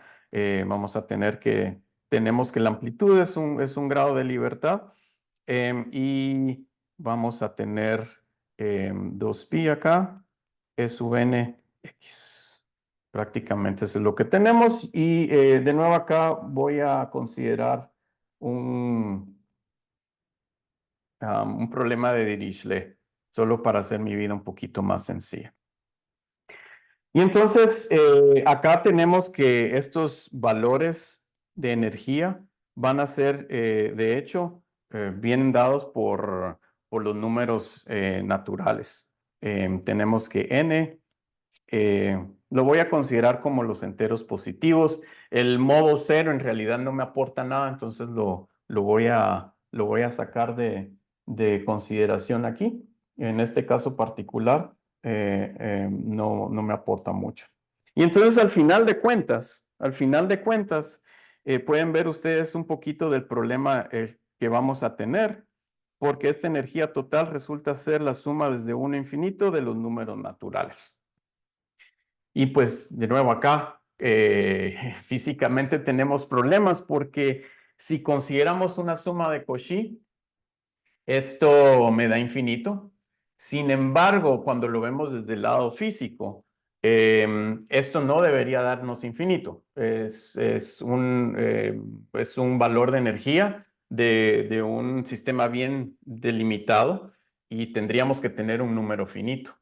Vamos a tenemos que la amplitud es un grado de libertad y vamos a tener 2pi acá, E sub n x. Prácticamente eso es lo que tenemos. Y de nuevo acá voy a considerar un problema de Dirichlet, solo para hacer mi vida un poquito más sencilla. Y entonces acá tenemos que estos valores de energía van a ser, de hecho, vienen dados por los números naturales. Tenemos que n lo voy a considerar como los enteros positivos. El modo cero en realidad no me aporta nada, entonces lo voy a sacar de consideración aquí. En este caso particular, no me aporta mucho. Y entonces al final de cuentas, pueden ver ustedes un poquito del problema que vamos a tener, porque esta energía total resulta ser la suma desde 1 a infinito de los números naturales. Y pues de nuevo acá, físicamente tenemos problemas porque si consideramos una suma de Cauchy, esto me da infinito. Sin embargo, cuando lo vemos desde el lado físico, esto no debería darnos infinito. Es un valor de energía de un sistema bien delimitado y tendríamos que tener un número finito.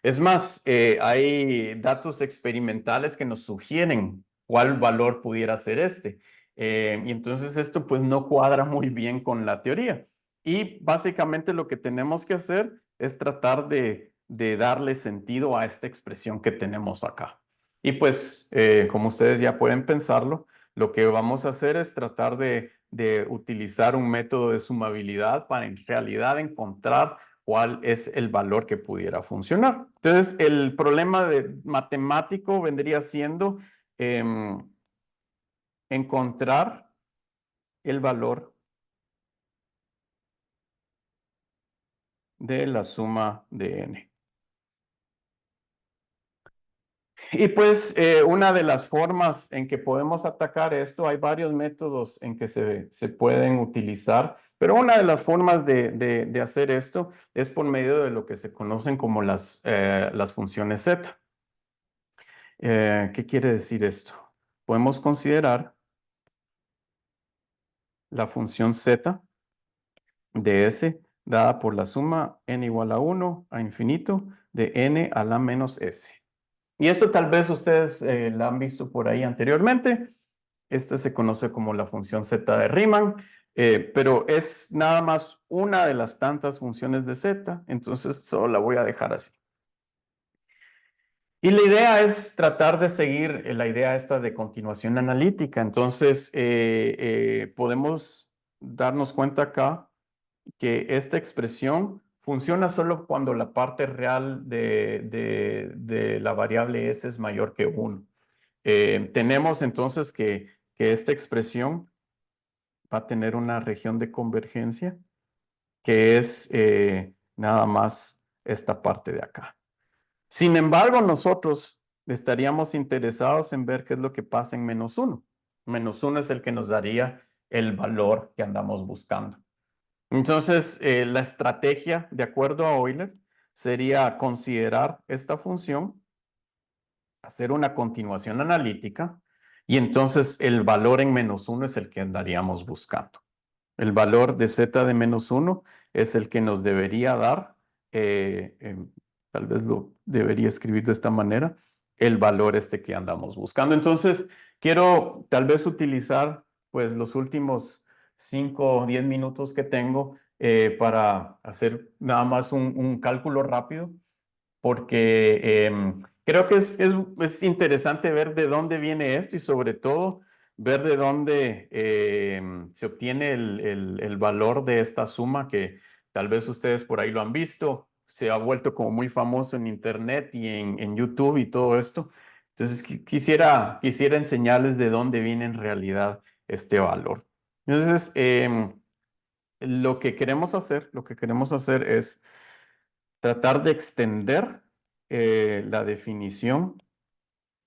Es más, hay datos experimentales que nos sugieren cuál valor pudiera ser este. Y entonces esto pues no cuadra muy bien con la teoría. Y básicamente lo que tenemos que hacer es tratar de darle sentido a esta expresión que tenemos acá. Y pues, como ustedes ya pueden pensarlo, lo que vamos a hacer es tratar de utilizar un método de sumabilidad para en realidad encontrar cuál es el valor que pudiera funcionar. Entonces, el problema matemático vendría siendo encontrar el valor de la suma de n. Y pues una de las formas en que podemos atacar esto, hay varios métodos en que se pueden utilizar, pero una de las formas de hacer esto es por medio de lo que se conocen como las funciones z. ¿Qué quiere decir esto? Podemos considerar la función z de S dada por la suma n igual a 1 a infinito de n a la menos s. Y esto tal vez ustedes la han visto por ahí anteriormente. Este se conoce como la función z de Riemann, pero es nada más una de las tantas funciones de z, entonces solo la voy a dejar así. Y la idea es tratar de seguir la idea esta de continuación analítica. Entonces, podemos darnos cuenta acá que esta expresión funciona solo cuando la parte real de la variable s es mayor que 1. Tenemos entonces que esta expresión va a tener una región de convergencia que es nada más esta parte de acá. Sin embargo, nosotros estaríamos interesados en ver qué es lo que pasa en -1. -1 es el que nos daría el valor que andamos buscando. Entonces, la estrategia, de acuerdo a Euler, sería considerar esta función, hacer una continuación analítica, y entonces el valor en -1 es el que andaríamos buscando. El valor de z de -1 es el que nos debería dar, tal vez lo debería escribir de esta manera, el valor este que andamos buscando. Entonces, quiero tal vez utilizar pues los últimos 5 o 10 minutos que tengo para hacer nada más un cálculo rápido porque creo que es interesante ver de dónde viene esto y sobre todo ver de dónde se obtiene el valor de esta suma que tal vez ustedes por ahí lo han visto, se ha vuelto como muy famoso en Internet y en YouTube y todo esto. Entonces quisiera enseñarles de dónde viene en realidad este valor. Entonces, lo que queremos hacer es tratar de extender la definición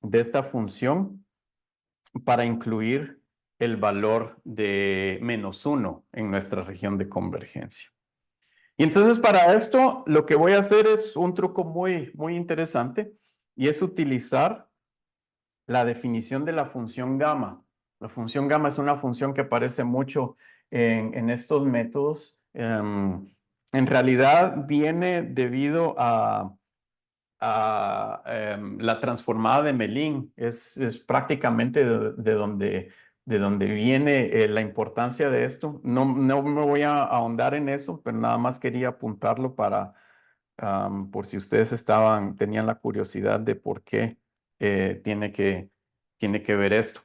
de esta función para incluir el valor de -1 en nuestra región de convergencia. Y entonces para esto lo que voy a hacer es un truco muy interesante y es utilizar la definición de la función gamma. La función gamma es una función que aparece mucho en estos métodos. En realidad viene debido a la transformada de Melin. Es prácticamente de donde viene la importancia de esto. No me voy a ahondar en eso, pero nada más quería apuntarlo para, por si ustedes tenían la curiosidad de por qué tiene que ver esto.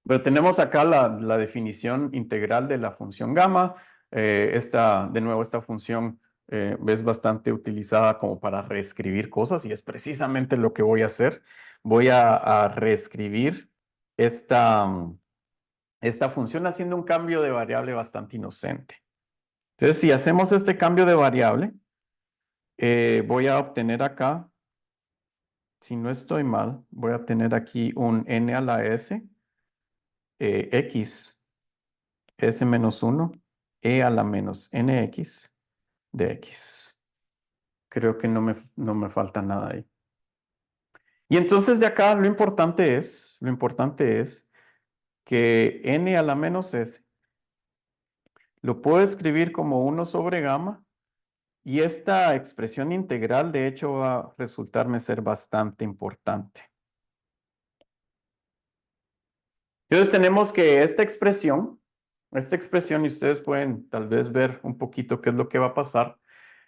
Pero tenemos acá la definición integral de la función gamma. De nuevo, esta función es bastante utilizada como para reescribir cosas y es precisamente lo que voy a hacer. Voy a reescribir esta función haciendo un cambio de variable bastante inocente. Entonces, si hacemos este cambio de variable, voy a obtener acá, si no estoy mal, voy a tener aquí un n a la s, x s-1, e a la menos nx de x. Creo que no me falta nada ahí. Y entonces de acá lo importante es que n a la menos s lo puedo escribir como 1 sobre gamma y esta expresión integral de hecho va a resultarme ser bastante importante. Entonces tenemos que esta expresión, y ustedes pueden tal vez ver un poquito qué es lo que va a pasar.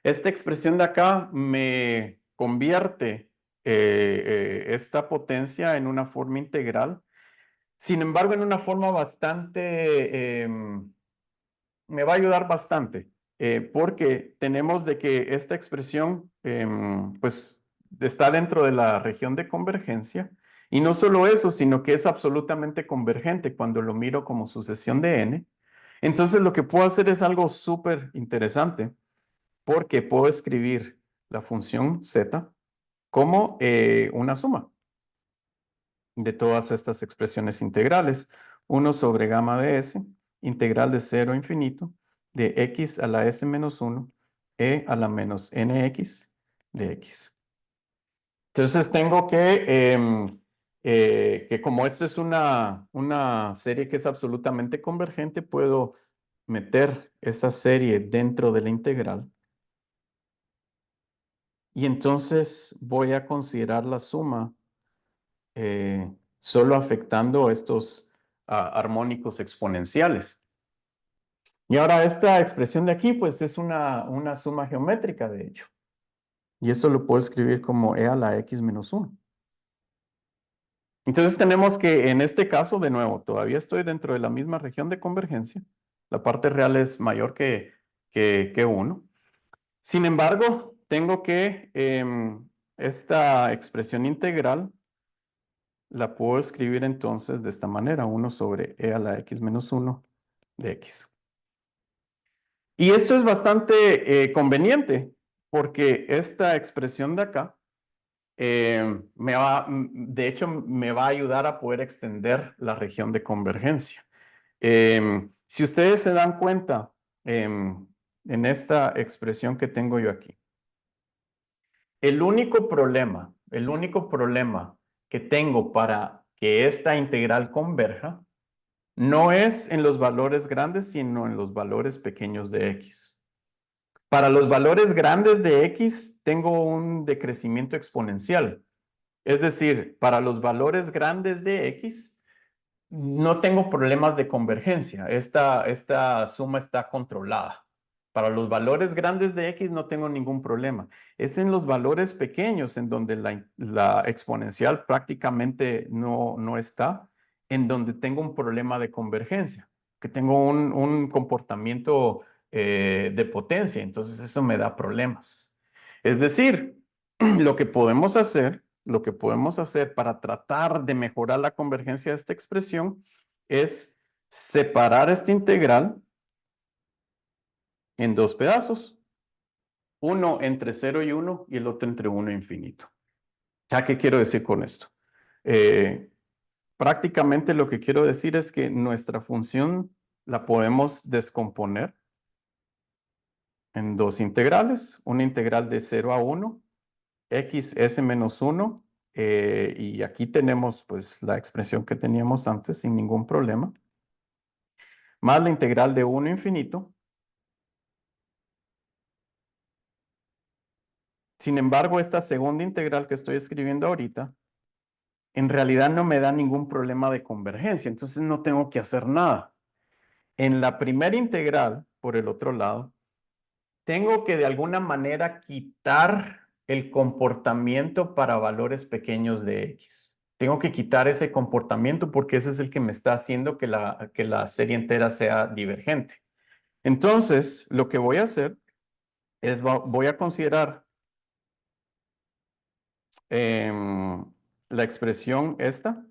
Esta expresión de acá me convierte esta potencia en una forma integral. Sin embargo, en una forma me va a ayudar bastante, porque tenemos de que esta expresión, pues, está dentro de la región de convergencia. Y no solo eso, sino que es absolutamente convergente cuando lo miro como sucesión de n. Entonces, lo que puedo hacer es algo súper interesante, porque puedo escribir la función z como una suma de todas estas expresiones integrales. 1 sobre gamma de s, integral de 0 a infinito, de x a la s menos 1, e a la menos nx de x. Entonces tengo que como esto es una serie que es absolutamente convergente, puedo meter esa serie dentro de la integral. Y entonces voy a considerar la suma solo afectando estos armónicos exponenciales. Y ahora esta expresión de aquí, pues es una suma geométrica, de hecho. Y esto lo puedo escribir como e a la x menos 1. Entonces tenemos que en este caso, de nuevo, todavía estoy dentro de la misma región de convergencia. La parte real es mayor que 1. Sin embargo, tengo que esta expresión integral la puedo escribir entonces de esta manera, 1 sobre e a la x menos 1 de x. Y esto es bastante conveniente porque esta expresión de acá de hecho, me va a ayudar a poder extender la región de convergencia. Si ustedes se dan cuenta en esta expresión que tengo yo aquí, el único problema que tengo para que esta integral converja no es en los valores grandes, sino en los valores pequeños de x. Para los valores grandes de x tengo un decrecimiento exponencial. Es decir, para los valores grandes de x no tengo problemas de convergencia. Esta suma está controlada. Para los valores grandes de x no tengo ningún problema. Es en los valores pequeños en donde la exponencial prácticamente no está, en donde tengo un problema de convergencia, que tengo un comportamiento de potencia. Entonces eso me da problemas. Es decir, lo que podemos hacer para tratar de mejorar la convergencia de esta expresión es separar esta integral en dos pedazos, uno entre 0 y 1 y el otro entre 1 e infinito. ¿Ya qué quiero decir con esto? Eh, Prácticamente lo que quiero decir es que nuestra función la podemos descomponer en dos integrales, una integral de 0 a 1, x s menos 1, y aquí tenemos pues la expresión que teníamos antes sin ningún problema, más la integral de 1 a infinito. Sin embargo, esta segunda integral que estoy escribiendo ahorita, en realidad no me da ningún problema de convergencia, entonces no tengo que hacer nada. En la primera integral, por el otro lado, tengo que de alguna manera quitar el comportamiento para valores pequeños de x. Tengo que quitar ese comportamiento porque ese es el que me está haciendo que la serie entera sea divergente. Entonces, lo que voy a hacer es voy a considerar la expresión esta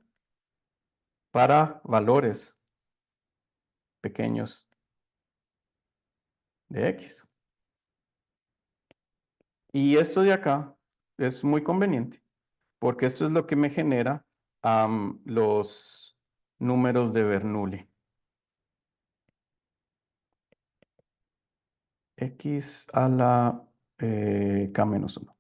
para valores pequeños de x. Y esto de acá es muy conveniente porque esto es lo que me genera los números de Bernoulli. X a la k menos 1.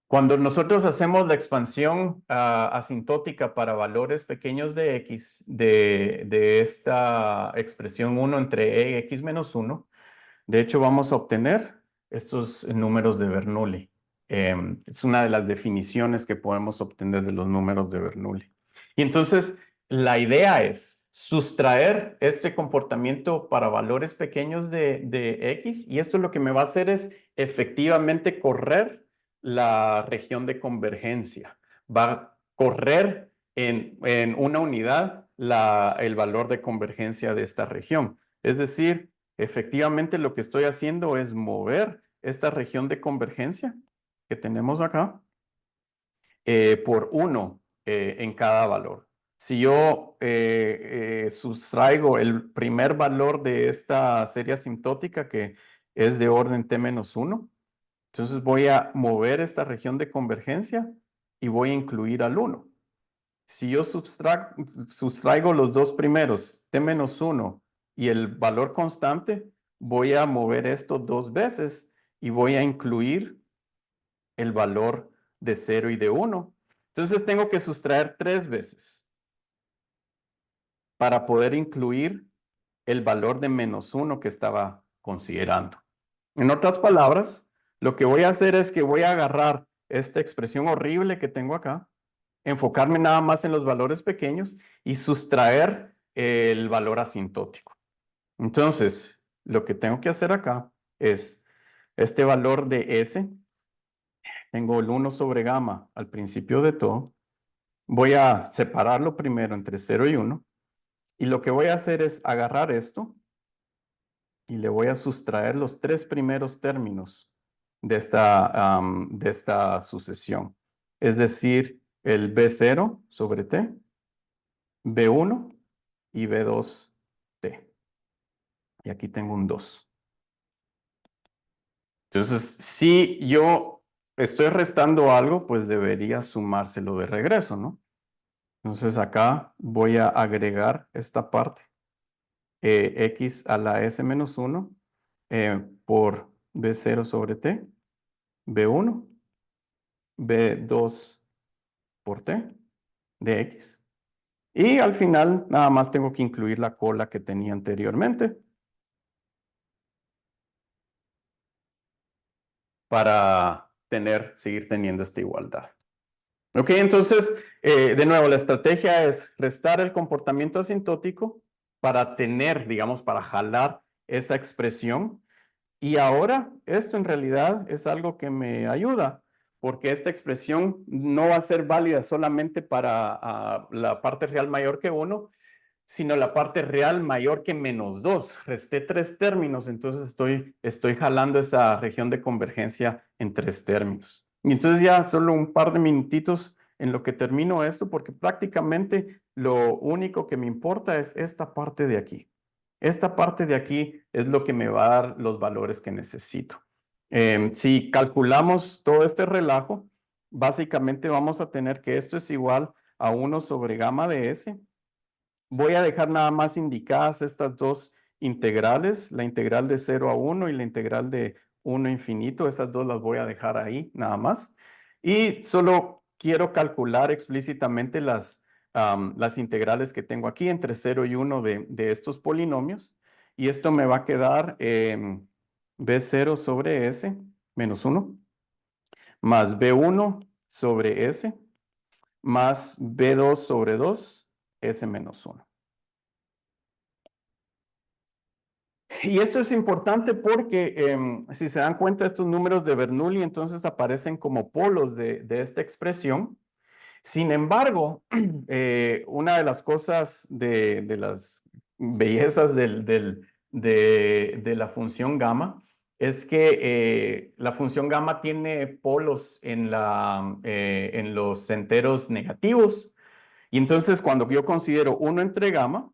Cuando nosotros hacemos la expansión asintótica para valores pequeños de x, de esta expresión 1 entre x menos 1, de hecho vamos a obtener estos números de Bernoulli. Es una de las definiciones que podemos obtener de los números de Bernoulli. Y entonces la idea es sustraer este comportamiento para valores pequeños de x, y esto lo que me va a hacer es efectivamente correr la región de convergencia. Va a correr en una unidad el valor de convergencia de esta región. Es decir, efectivamente lo que estoy haciendo es mover esta región de convergencia que tenemos acá por 1 en cada valor. Si yo sustraigo el primer valor de esta serie asintótica, que es de orden t-1, entonces voy a mover esta región de convergencia y voy a incluir al 1. Si yo sustraigo los dos primeros, t-1 y el valor constante, voy a mover esto dos veces y voy a incluir el valor de 0 y de 1. Entonces tengo que sustraer tres veces para poder incluir el valor de menos 1 que estaba considerando. En otras palabras, lo que voy a hacer es que voy a agarrar esta expresión horrible que tengo acá, enfocarme nada más en los valores pequeños y sustraer el valor asintótico. Entonces, lo que tengo que hacer acá es este valor de S, tengo el 1 sobre gamma al principio de todo, voy a separarlo primero entre 0 y 1, y lo que voy a hacer es agarrar esto y le voy a sustraer los tres primeros términos de esta sucesión. Es decir, el B0 sobre T, B1 y B2T. y aquí tengo un 2. Entonces, si yo estoy restando algo, pues debería sumárselo de regreso, ¿no? Entonces acá voy a agregar esta parte, x a la s menos 1 por b0 sobre t, b1, b2 por t de x. Y al final nada más tengo que incluir la cola que tenía anteriormente para seguir teniendo esta igualdad. Ok, entonces, de nuevo, la estrategia es restar el comportamiento asintótico para tener, digamos, para jalar esa expresión. Y ahora, esto en realidad es algo que me ayuda, porque esta expresión no va a ser válida solamente para la parte real mayor que 1, sino la parte real mayor que menos 2. Resté 3 términos, entonces estoy jalando esa región de convergencia en 3 términos. Y entonces ya solo un par de minutitos en lo que termino esto, porque prácticamente lo único que me importa es esta parte de aquí. Esta parte de aquí es lo que me va a dar los valores que necesito. Si calculamos todo este relajo, básicamente vamos a tener que esto es igual a 1 sobre gamma de S. Voy a dejar nada más indicadas estas dos integrales, la integral de 0 a 1 y la integral de 1 a infinito. Estas dos las voy a dejar ahí nada más. Y solo quiero calcular explícitamente las integrales que tengo aquí entre 0 y 1 de estos polinomios. Y esto me va a quedar b0 sobre s menos 1 más b1 sobre s más b2 sobre 2 s menos 1. Y esto es importante porque si se dan cuenta estos números de Bernoulli entonces aparecen como polos de esta expresión. Sin embargo, una de las cosas de las bellezas de la función gamma es que la función gamma tiene polos en los enteros negativos. Y entonces cuando yo considero 1 entre gamma,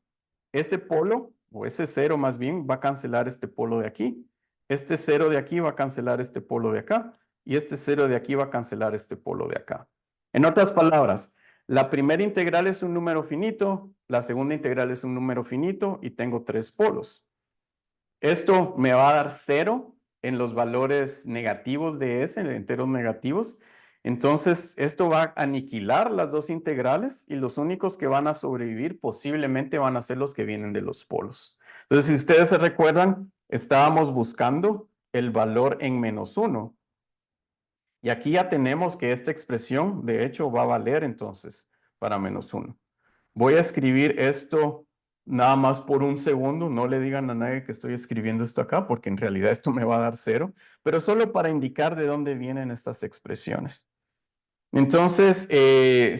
ese polo, o ese 0 más bien, va a cancelar este polo de aquí. Este 0 de aquí va a cancelar este polo de acá. Y este 0 de aquí va a cancelar este polo de acá. En otras palabras, la primera integral es un número finito, la segunda integral es un número finito y tengo 3 polos. Esto me va a dar 0 en los valores negativos de S, en enteros negativos. Entonces, esto va a aniquilar las dos integrales y los únicos que van a sobrevivir posiblemente van a ser los que vienen de los polos. Entonces, si ustedes se recuerdan, estábamos buscando el valor en menos 1. Y aquí ya tenemos que esta expresión, de hecho, va a valer entonces para menos 1. Voy a escribir esto nada más por un segundo. No le digan a nadie que estoy escribiendo esto acá, porque en realidad esto me va a dar 0, pero solo para indicar de dónde vienen estas expresiones. Entonces,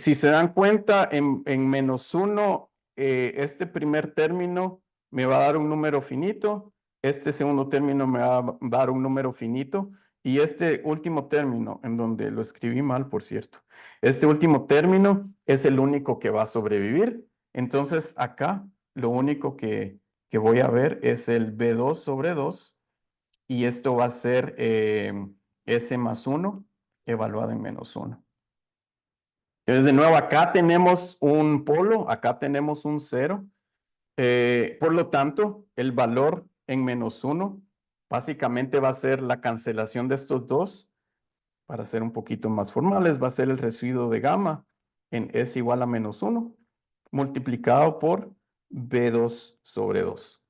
si se dan cuenta, en menos 1, este primer término me va a dar un número finito, este segundo término me va a dar un número finito, y este último término, en donde lo escribí mal, por cierto, este último término es el único que va a sobrevivir. Entonces, acá lo único que voy a ver es el B2 sobre 2, y esto va a ser S más 1 evaluado en menos 1. Entonces, de nuevo, acá tenemos un polo, acá tenemos un 0. Por lo tanto, el valor en menos 1 básicamente va a ser la cancelación de estos dos. Para ser un poquito más formales, va a ser el residuo de gamma en S igual a menos 1 multiplicado por B2 sobre 2.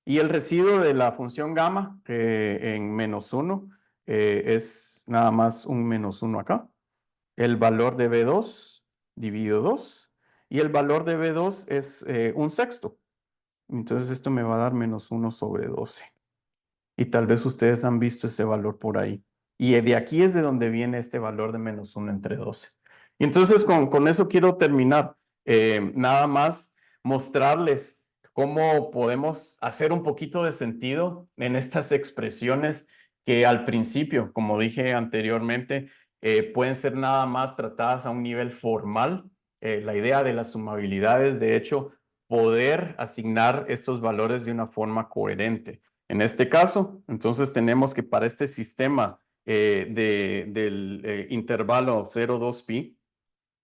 Y el residuo de la función gamma en menos 1 es nada más un menos 1 acá. El valor de B2 dividido 2 y el valor de B2 es un sexto. Entonces esto me va a dar menos 1 sobre 12. Y tal vez ustedes han visto ese valor por ahí. Y de aquí es de donde viene este valor de menos 1 entre 12. Y entonces con eso quiero terminar. Nada más mostrarles cómo podemos hacer un poquito de sentido en estas expresiones que al principio, como dije anteriormente, pueden ser nada más tratadas a un nivel formal. La idea de las sumabilidades, de hecho, poder asignar estos valores de una forma coherente. En este caso, entonces tenemos que para este sistema del intervalo 0,2pi,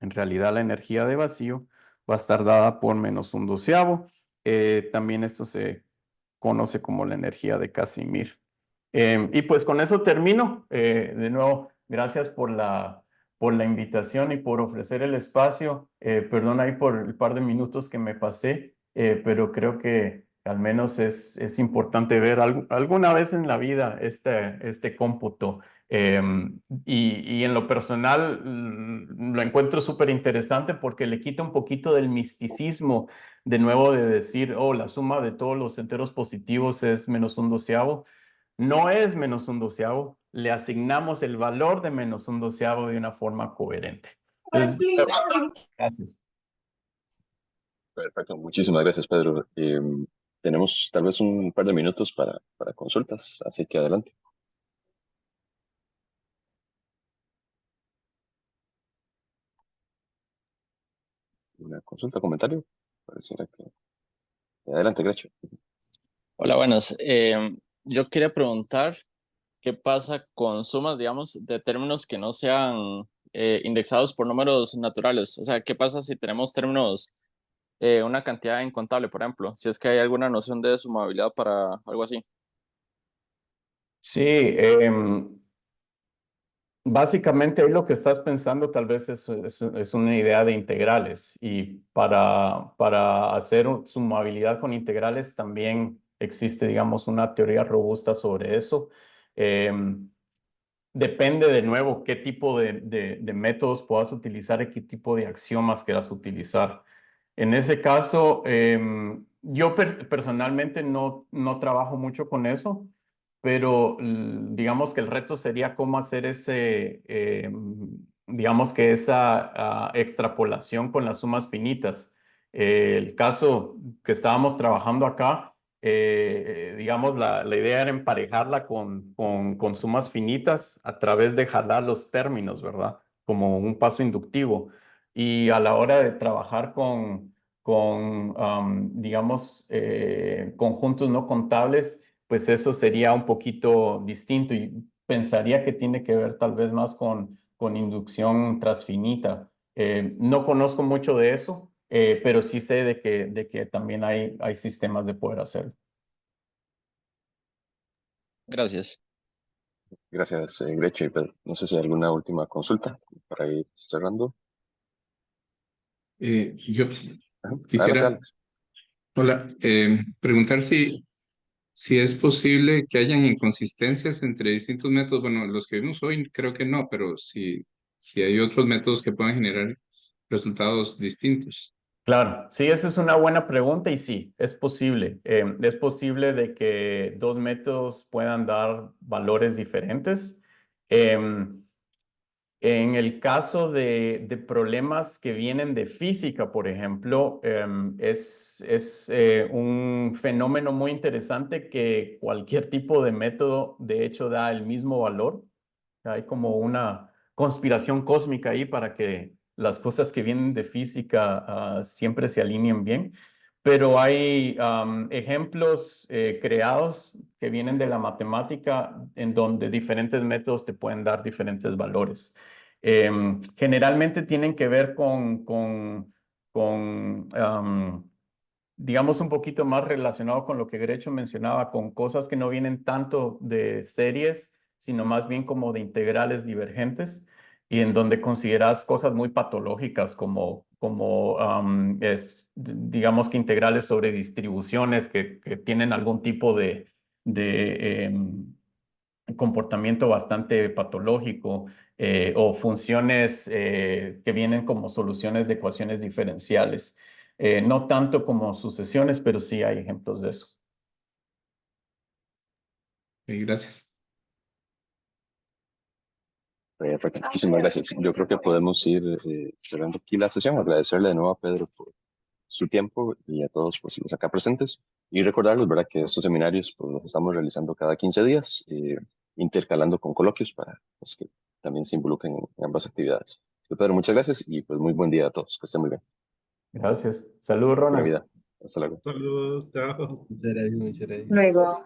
en realidad la energía de vacío va a estar dada por -1/12. También esto se conoce como la energía de Casimir. Y pues con eso termino. De nuevo, gracias por la invitación y por ofrecer el espacio. Perdón ahí por el par de minutos que me pasé, pero creo que al menos es importante ver alguna vez en la vida este cómputo. Y en lo personal lo encuentro súper interesante porque le quita un poquito del misticismo, de nuevo de decir, oh, la suma de todos los enteros positivos es -1/12. No es -1/12, le asignamos el valor de -1/12 de una forma coherente. Entonces, gracias. Perfecto, muchísimas gracias, Pedro. Tenemos tal vez un par de minutos para consultas, así que adelante. Una consulta, comentario. Pareciera que... Adelante, Grecho. Hola, buenas. Yo quería preguntar qué pasa con sumas, digamos, de términos que no sean indexados por números naturales. O sea, ¿qué pasa si tenemos términos, una cantidad incontable, por ejemplo? Si es que hay alguna noción de sumabilidad para algo así. Sí, básicamente ahí lo que estás pensando tal vez es una idea de integrales y para hacer sumabilidad con integrales también existe, digamos, una teoría robusta sobre eso. Depende de nuevo qué tipo de métodos puedas utilizar y qué tipo de axiomas quieras utilizar. En ese caso, yo personalmente no trabajo mucho con eso, pero digamos que el reto sería cómo hacer digamos que esa extrapolación con las sumas finitas. El caso que estábamos trabajando acá, digamos, la idea era emparejarla con sumas finitas a través de jalar los términos, ¿verdad? Como un paso inductivo. Y a la hora de trabajar digamos, conjuntos no contables, pues eso sería un poquito distinto y pensaría que tiene que ver tal vez más con inducción transfinita. No conozco mucho de eso, pero sí sé de que también hay sistemas de poder hacerlo. Gracias. Gracias, Grecho y Pedro. No sé si hay alguna última consulta para ir cerrando. Yo Ajá. Adelante, quisiera, Alex. hola, preguntar si es posible que hayan inconsistencias entre distintos métodos. Bueno, los que vimos hoy creo que no, pero si hay otros métodos que puedan generar resultados distintos. Claro, sí, esa es una buena pregunta y sí, es posible. Es posible de que dos métodos puedan dar valores diferentes. Em, En el caso de problemas que vienen de física, por ejemplo, es un fenómeno muy interesante que cualquier tipo de método, de hecho, da el mismo valor. Hay como una conspiración cósmica ahí para que las cosas que vienen de física siempre se alineen bien. Pero hay ejemplos creados que vienen de la matemática en donde diferentes métodos te pueden dar diferentes valores. Generalmente tienen que ver con digamos, un poquito más relacionado con lo que Grecho mencionaba, con cosas que no vienen tanto de series, sino más bien como de integrales divergentes, y en donde consideras cosas muy patológicas digamos que integrales sobre distribuciones que tienen algún tipo de comportamiento bastante patológico, o funciones que vienen como soluciones de ecuaciones diferenciales. No tanto como sucesiones, pero sí hay ejemplos de eso. Gracias. Perfecto, muchísimas gracias. Yo creo que podemos ir cerrando aquí la sesión. Agradecerle de nuevo a Pedro por su tiempo y a todos pues, los acá presentes. Y recordarles, ¿verdad?, que estos seminarios pues, los estamos realizando cada 15 días, intercalando con coloquios para pues, que también se involucren en ambas actividades. Pedro, muchas gracias y pues muy buen día a todos. Que estén muy bien. Gracias. Saludos, Buena Ronald. vida. Hasta luego. Saludos, chao. Muchas gracias, muchas gracias. Luego.